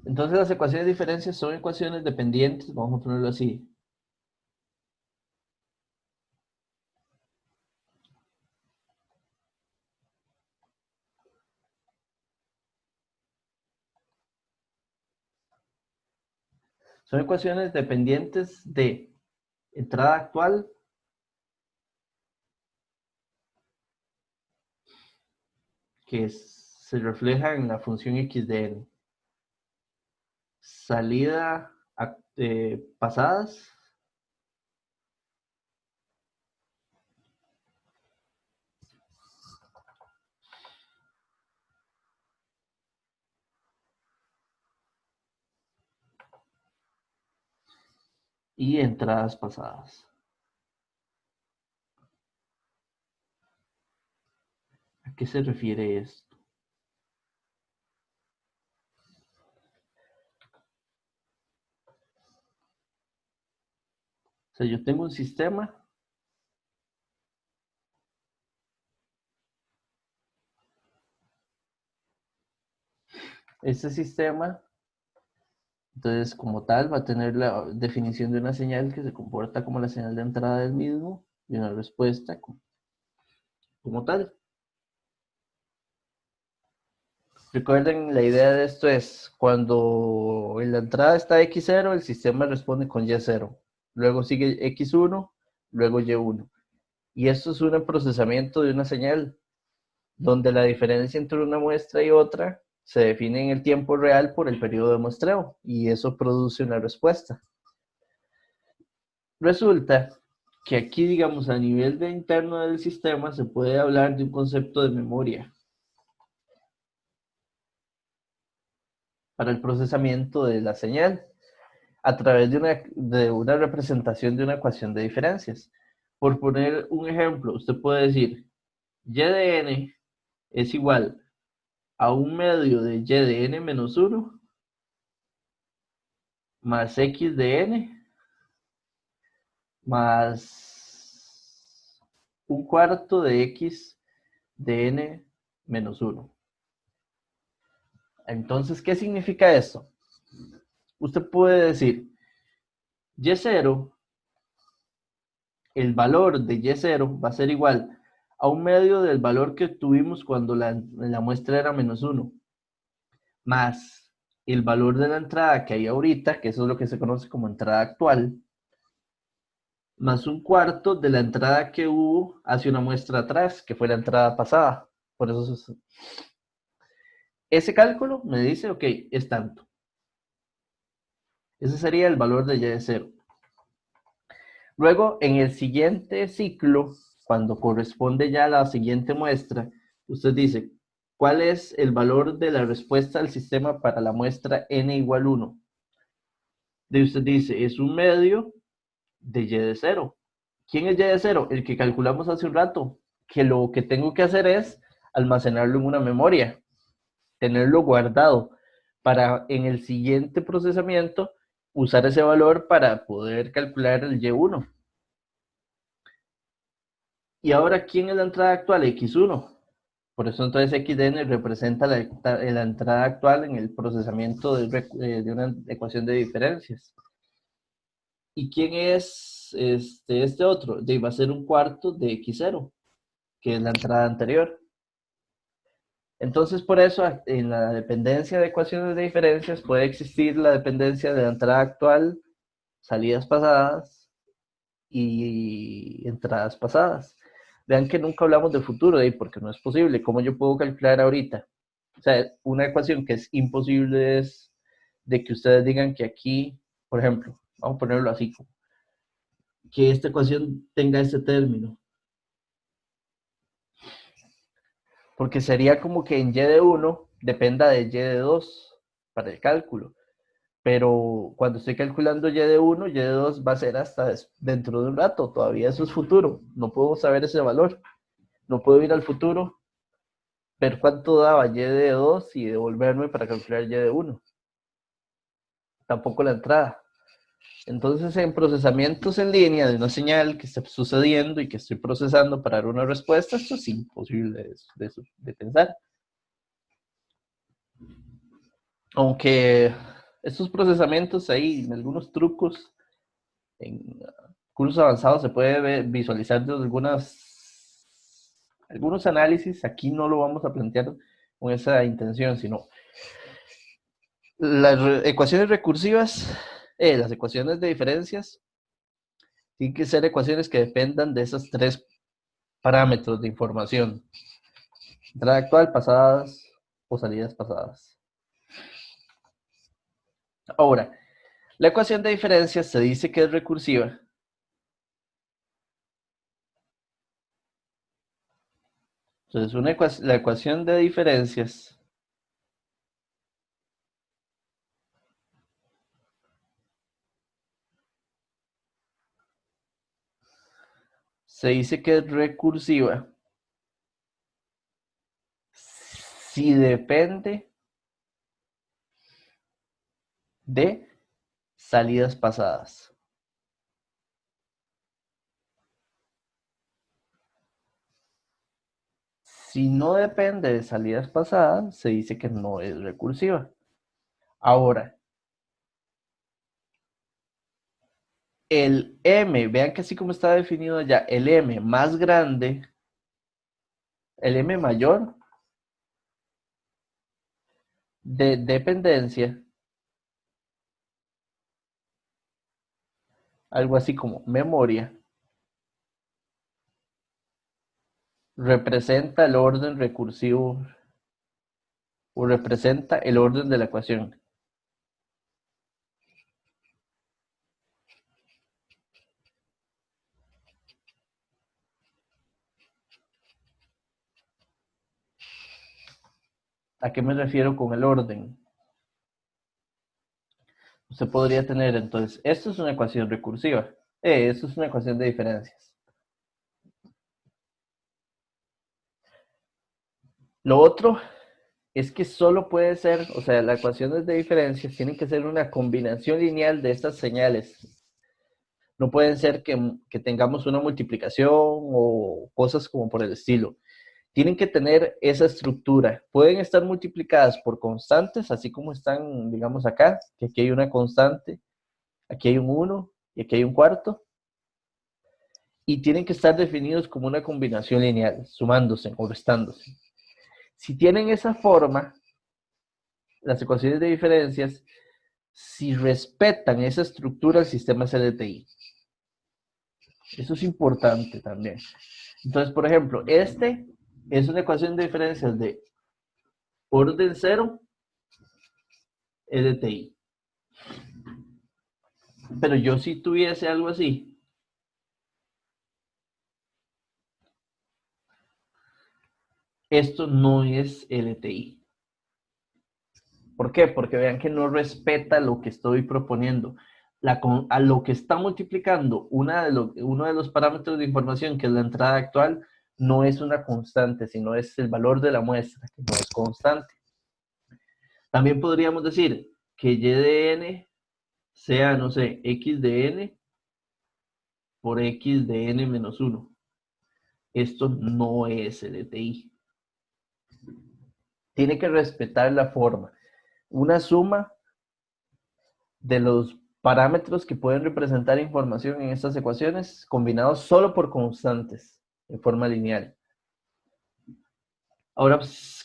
B: Entonces las ecuaciones de diferencia son ecuaciones dependientes, vamos a ponerlo así. Son ecuaciones dependientes de entrada actual, que se refleja en la función x de n. Salida pasadas, y entradas pasadas. ¿A qué se refiere esto? O sea, yo tengo un sistema. Este sistema, entonces, como tal, va a tener la definición de una señal que se comporta como la señal de entrada del mismo y una respuesta como tal. Recuerden, la idea de esto es cuando en la entrada está x0, el sistema responde con y0. Luego sigue x1, luego y1. Y esto es un procesamiento de una señal, donde la diferencia entre una muestra y otra se define en el tiempo real por el periodo de muestreo, y eso produce una respuesta. Resulta que aquí, digamos, a nivel de interno del sistema, se puede hablar de un concepto de memoria para el procesamiento de la señal a través de una representación de una ecuación de diferencias. Por poner un ejemplo, usted puede decir y de n es igual a un medio de y de n menos 1 más x de n más un cuarto de x de n menos 1. Entonces, ¿qué significa esto? Usted puede decir, Y0, el valor de Y0 va a ser igual a un medio del valor que tuvimos cuando la muestra era -1, más el valor de la entrada que hay ahorita, que eso es lo que se conoce como entrada actual, más un cuarto de la entrada que hubo hacia una muestra atrás, que fue la entrada pasada. Por eso ese cálculo me dice, ok, es tanto. Ese sería el valor de Y0. Luego, en el siguiente ciclo, cuando corresponde ya a la siguiente muestra, usted dice, ¿cuál es el valor de la respuesta al sistema para la muestra n igual 1? Y usted dice, es un medio de y de 0. ¿Quién es y de 0? El que calculamos hace un rato, que lo que tengo que hacer es almacenarlo en una memoria, tenerlo guardado, para en el siguiente procesamiento usar ese valor para poder calcular el y1. Y ahora, ¿quién es la entrada actual? X1. Por eso entonces XN representa la entrada actual en el procesamiento de una ecuación de diferencias. ¿Y quién es este otro? Va a ser un cuarto de X0, que es la entrada anterior. Entonces, por eso, en la dependencia de ecuaciones de diferencias puede existir la dependencia de la entrada actual, salidas pasadas y entradas pasadas. Vean que nunca hablamos de futuro, porque no es posible. ¿Cómo yo puedo calcular ahorita? O sea, una ecuación que es imposible es de que ustedes digan que aquí, por ejemplo, vamos a ponerlo así, que esta ecuación tenga este término. Porque sería como que en y de 1 dependa de y de 2 para el cálculo. Pero cuando estoy calculando y de 1, y de 2 va a ser hasta dentro de un rato. Todavía eso es futuro. No puedo saber ese valor. No puedo ir al futuro, ver cuánto daba y de 2 y devolverme para calcular y de 1. Tampoco la entrada. Entonces, en procesamientos en línea de una señal que está sucediendo y que estoy procesando para dar una respuesta, esto es imposible de pensar. Aunque estos procesamientos ahí, en algunos trucos, en cursos avanzados se puede visualizar de algunos análisis. Aquí no lo vamos a plantear con esa intención, sino las ecuaciones recursivas, las ecuaciones de diferencias, tienen que ser ecuaciones que dependan de esos tres parámetros de información: entrada actual, pasadas o salidas pasadas. Ahora, la ecuación de diferencias se dice que es recursiva entonces la ecuación de diferencias se dice que es recursiva si depende de salidas pasadas. Si no depende de salidas pasadas, se dice que no es recursiva. Ahora, el m, vean que así como está definido ya, el m más grande, el m mayor de dependencia, algo así como memoria, representa el orden recursivo o representa el orden de la ecuación. ¿A qué me refiero con el orden? Usted podría tener entonces, esto es una ecuación recursiva, esto es una ecuación de diferencias. Lo otro es que solo puede ser, o sea, las ecuaciones de diferencias tienen que ser una combinación lineal de estas señales. No pueden ser que tengamos una multiplicación o cosas como por el estilo. Tienen que tener esa estructura. Pueden estar multiplicadas por constantes, así como están, digamos, acá, que aquí hay una constante, aquí hay un 1, y aquí hay un cuarto, y tienen que estar definidos como una combinación lineal, sumándose o restándose. Si tienen esa forma, las ecuaciones de diferencias, si respetan esa estructura, el sistema es LTI. Eso es importante también. Entonces, por ejemplo, este es una ecuación de diferencias de orden 0, LTI. Pero yo si tuviese algo así, esto no es LTI. ¿Por qué? Porque vean que no respeta lo que estoy proponiendo. A lo que está multiplicando uno de los parámetros de información, que es la entrada actual, no es una constante, sino es el valor de la muestra, que no es constante. También podríamos decir que y de n sea, no sé, x de n por x de n menos 1. Esto no es LTI. Tiene que respetar la forma. Una suma de los parámetros que pueden representar información en estas ecuaciones combinados solo por constantes en forma lineal. Ahora,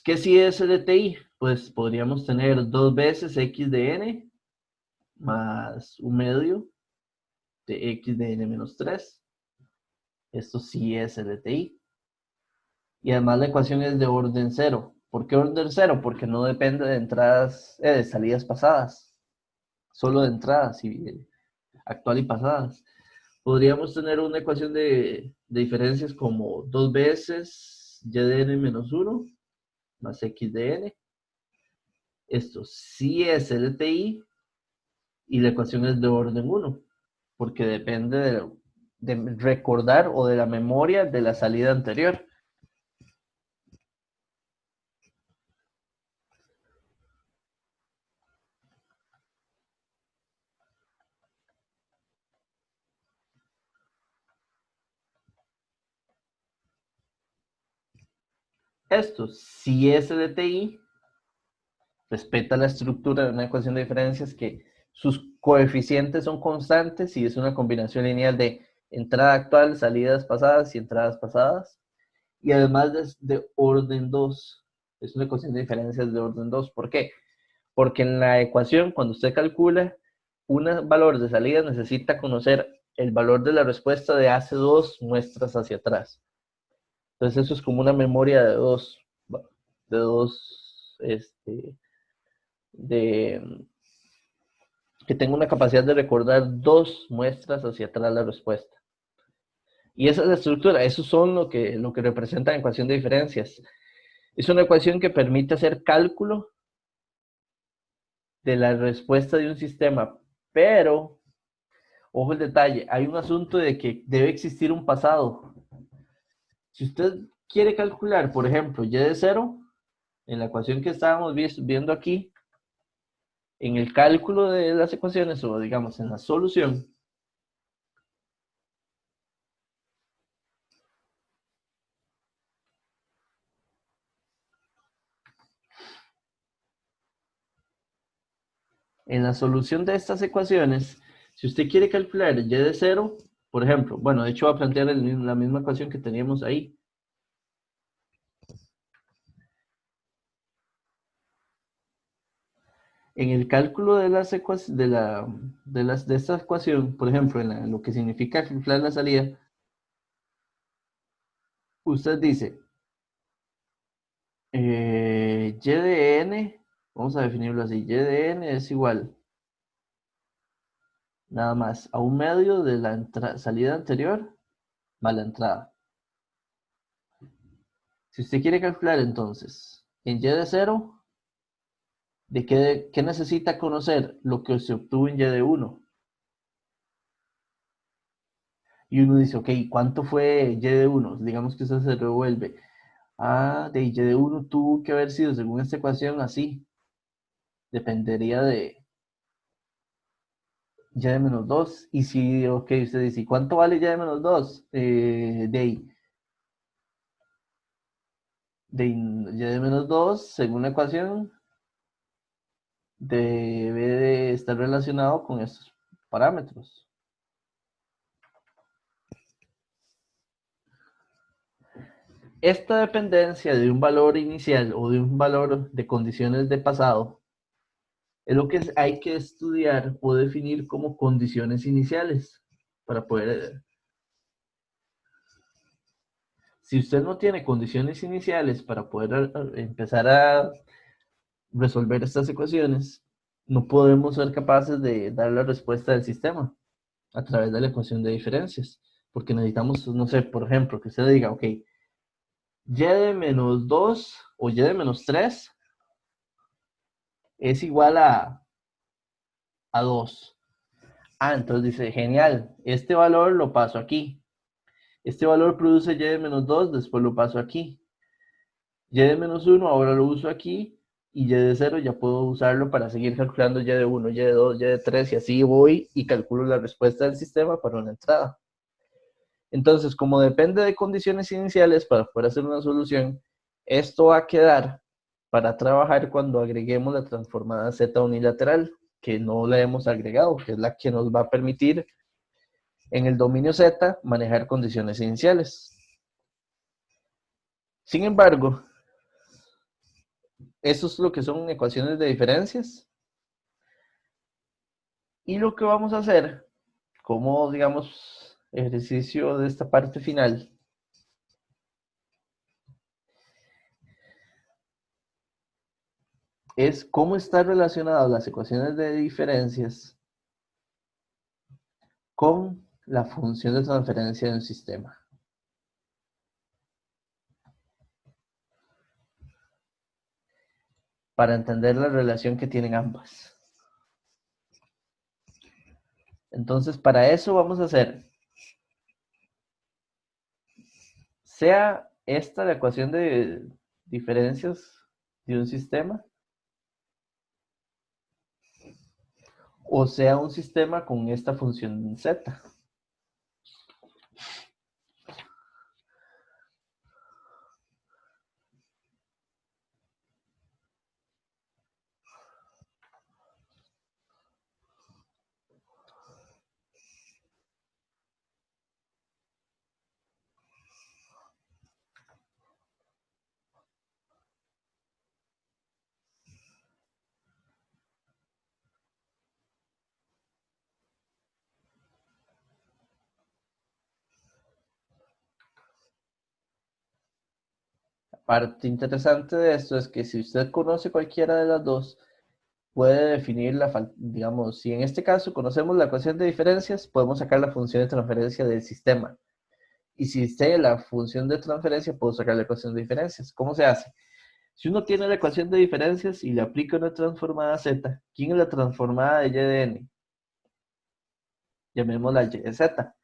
B: ¿qué si es LTI? Pues podríamos tener 2 veces x de n más un medio de x de n menos 3. Esto sí es LTI. Y además la ecuación es de orden 0. ¿Por qué orden 0? Porque no depende de entradas, de salidas pasadas. Solo de entradas actual y pasadas. Podríamos tener una ecuación de diferencias como 2 veces y de n menos 1 más x de n. Esto sí es LTI y la ecuación es de orden 1, porque depende de recordar o de la memoria de la salida anterior. Esto sí es LTI, respeta la estructura de una ecuación de diferencias que sus coeficientes son constantes y es una combinación lineal de entrada actual, salidas pasadas y entradas pasadas. Y además de orden 2. Es una ecuación de diferencias de orden 2. ¿Por qué? Porque en la ecuación, cuando usted calcula un valor de salida, necesita conocer el valor de la respuesta de hace 2 muestras hacia atrás. Entonces eso es como una memoria de dos, que tenga una capacidad de recordar 2 muestras hacia atrás la respuesta. Y esa es la estructura, eso son lo que representa la ecuación de diferencias. Es una ecuación que permite hacer cálculo de la respuesta de un sistema, pero, ojo el detalle, hay un asunto de que debe existir un pasado. Si usted quiere calcular, por ejemplo, y de 0, en la ecuación que estábamos viendo aquí, en el cálculo de las ecuaciones, o digamos en la solución, en la solución de estas ecuaciones, si usted quiere calcular y de 0, por ejemplo, bueno, de hecho voy a plantear la misma ecuación que teníamos ahí. En el cálculo de las ecuaciones, de esta ecuación, por ejemplo, en lo que significa calcular la salida, usted dice y de n, vamos a definirlo así, y de n es igual nada más a un medio de la salida anterior más la entrada. Si usted quiere calcular entonces en y de 0, ¿de qué necesita conocer? Lo que se obtuvo en y de 1. Y uno dice, ok, ¿cuánto fue y de 1? Digamos que eso se revuelve. De y de 1 tuvo que haber sido, según esta ecuación, así. Dependería de y de menos 2. Y si, ok, usted dice, ¿cuánto vale y de menos 2? De y de menos 2, según la ecuación, debe de estar relacionado con estos parámetros. Esta dependencia de un valor inicial o de un valor de condiciones de pasado es lo que hay que estudiar o definir como condiciones iniciales para poder... Si usted no tiene condiciones iniciales para poder empezar a resolver estas ecuaciones, no podemos ser capaces de dar la respuesta del sistema a través de la ecuación de diferencias, porque necesitamos, no sé, por ejemplo, que usted diga, ok, y de menos 2 o y de menos 3 es igual a 2. Ah, entonces dice, genial, este valor lo paso aquí. Este valor produce y de menos 2, después lo paso aquí. Y de menos 1 ahora lo uso aquí. Y y de 0 ya puedo usarlo para seguir calculando y de 1, y de 2, y de 3, y así voy y calculo la respuesta del sistema para una entrada. Entonces, como depende de condiciones iniciales para poder hacer una solución, esto va a quedar para trabajar cuando agreguemos la transformada Z unilateral, que no la hemos agregado, que es la que nos va a permitir en el dominio Z manejar condiciones iniciales. Sin embargo, eso es lo que son ecuaciones de diferencias. Y lo que vamos a hacer, como digamos ejercicio de esta parte final, es cómo están relacionadas las ecuaciones de diferencias con la función de transferencia de un sistema. Para entender la relación que tienen ambas. Entonces, para eso vamos a hacer, sea esta la ecuación de diferencias de un sistema, o sea un sistema con esta función z. La parte interesante de esto es que si usted conoce cualquiera de las dos, puede definir digamos, si en este caso conocemos la ecuación de diferencias, podemos sacar la función de transferencia del sistema. Y si sé la función de transferencia, puedo sacar la ecuación de diferencias. ¿Cómo se hace? Si uno tiene la ecuación de diferencias y le aplica una transformada z, ¿quién es la transformada de y de n? Llamémosla y de z.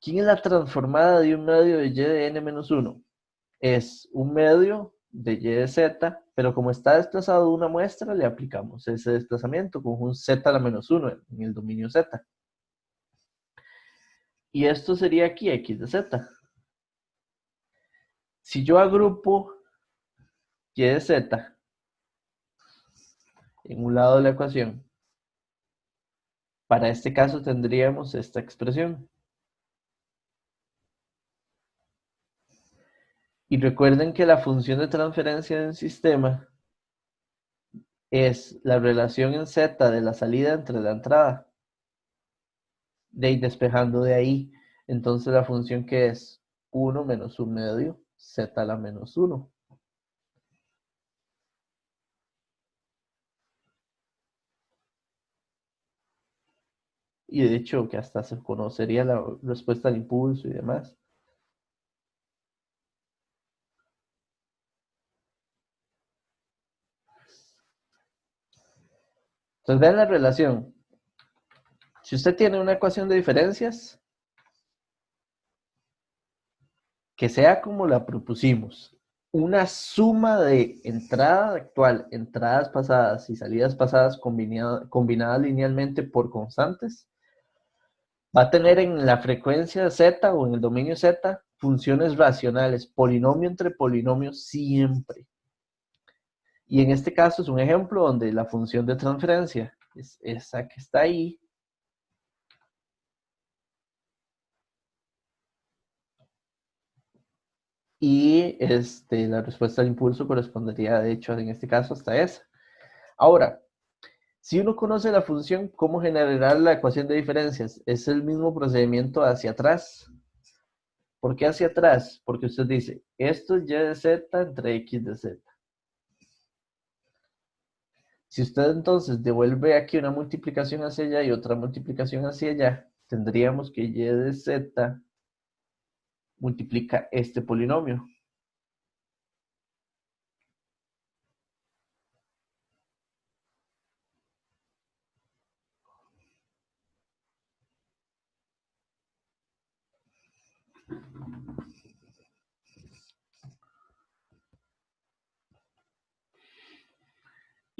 B: ¿Quién es la transformada de un medio de y de n menos 1? Es un medio de y de z, pero como está desplazado de una muestra, le aplicamos ese desplazamiento con un z a la menos 1 en el dominio z. Y esto sería aquí x de z. Si yo agrupo y de z en un lado de la ecuación, para este caso tendríamos esta expresión. Y recuerden que la función de transferencia de un sistema es la relación en z de la salida entre la entrada. De ahí despejando de ahí, entonces la función que es 1 menos 1 medio, z a la menos 1. Y de hecho que hasta se conocería la respuesta al impulso y demás. Entonces vean la relación. Si usted tiene una ecuación de diferencias, que sea como la propusimos, una suma de entrada actual, entradas pasadas y salidas pasadas combinadas linealmente por constantes, va a tener en la frecuencia z o en el dominio z funciones racionales, polinomio entre polinomios siempre. Y en este caso es un ejemplo donde la función de transferencia es esa que está ahí. Y la respuesta al impulso correspondería, de hecho, en este caso, hasta esa. Ahora, si uno conoce la función, ¿cómo generar la ecuación de diferencias? Es el mismo procedimiento hacia atrás. ¿Por qué hacia atrás? Porque usted dice, esto es y de z entre x de z. Si usted entonces devuelve aquí una multiplicación hacia allá y otra multiplicación hacia allá, tendríamos que y de z multiplica este polinomio.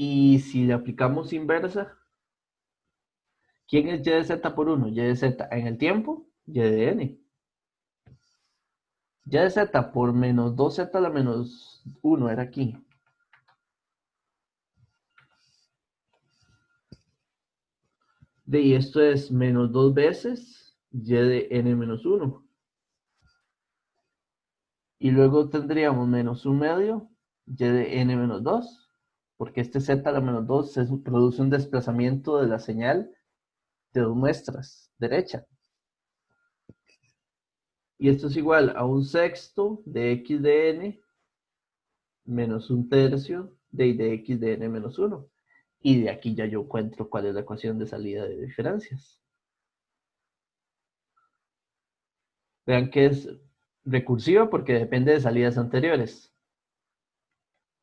B: Y si le aplicamos inversa, ¿quién es y de z por 1? Y de z en el tiempo, y de n. Y de z por menos 2z a la menos 1 era aquí. Y esto es menos 2 veces y de n menos 1. Y luego tendríamos menos 1 medio y de n menos 2. Porque este z a la menos 2 produce un desplazamiento de la señal de dos muestras, derecha. Y esto es igual a un sexto de x de n menos un tercio de x de n menos 1. Y de aquí ya yo encuentro cuál es la ecuación de salida de diferencias. Vean que es recursiva porque depende de salidas anteriores.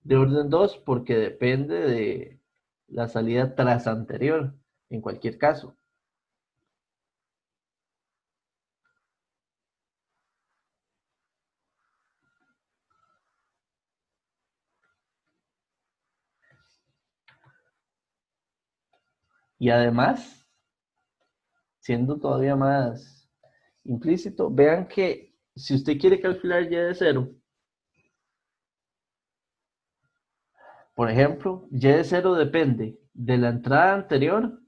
B: De orden 2 porque depende de la salida tras anterior, en cualquier caso. Y además, siendo todavía más implícito, vean que si usted quiere calcular y de 0, por ejemplo, y de 0 depende de la entrada anterior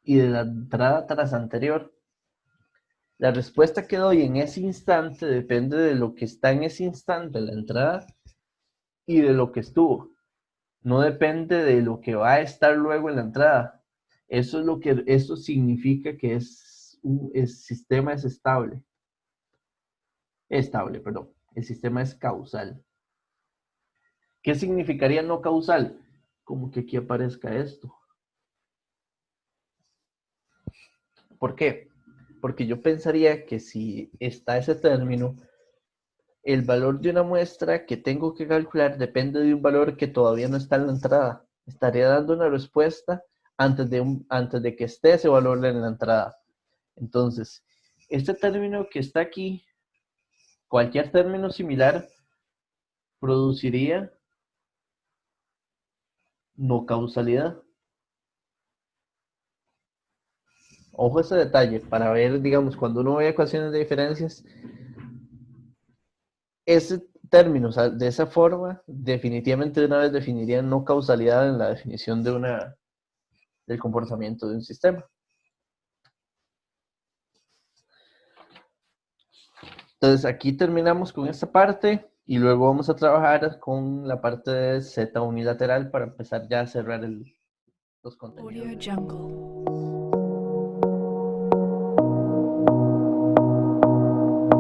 B: y de la entrada tras anterior. La respuesta que doy en ese instante depende de lo que está en ese instante, la entrada, y de lo que estuvo. No depende de lo que va a estar luego en la entrada. Eso significa que el sistema es estable. Estable, perdón. El sistema es causal. ¿Qué significaría no causal? Como que aquí aparezca esto. ¿Por qué? Porque yo pensaría que si está ese término, el valor de una muestra que tengo que calcular depende de un valor que todavía no está en la entrada. Estaría dando una respuesta antes de que esté ese valor en la entrada. Entonces, este término que está aquí, cualquier término similar, produciría no causalidad. Ojo a ese detalle, para ver, digamos, cuando uno ve ecuaciones de diferencias, ese término, o sea, de esa forma, definitivamente de una vez definiría no causalidad en la definición del comportamiento de un sistema. Entonces aquí terminamos con esta parte y luego vamos a trabajar con la parte de Z unilateral para empezar ya a cerrar los contenidos.
A: Audio Jungle.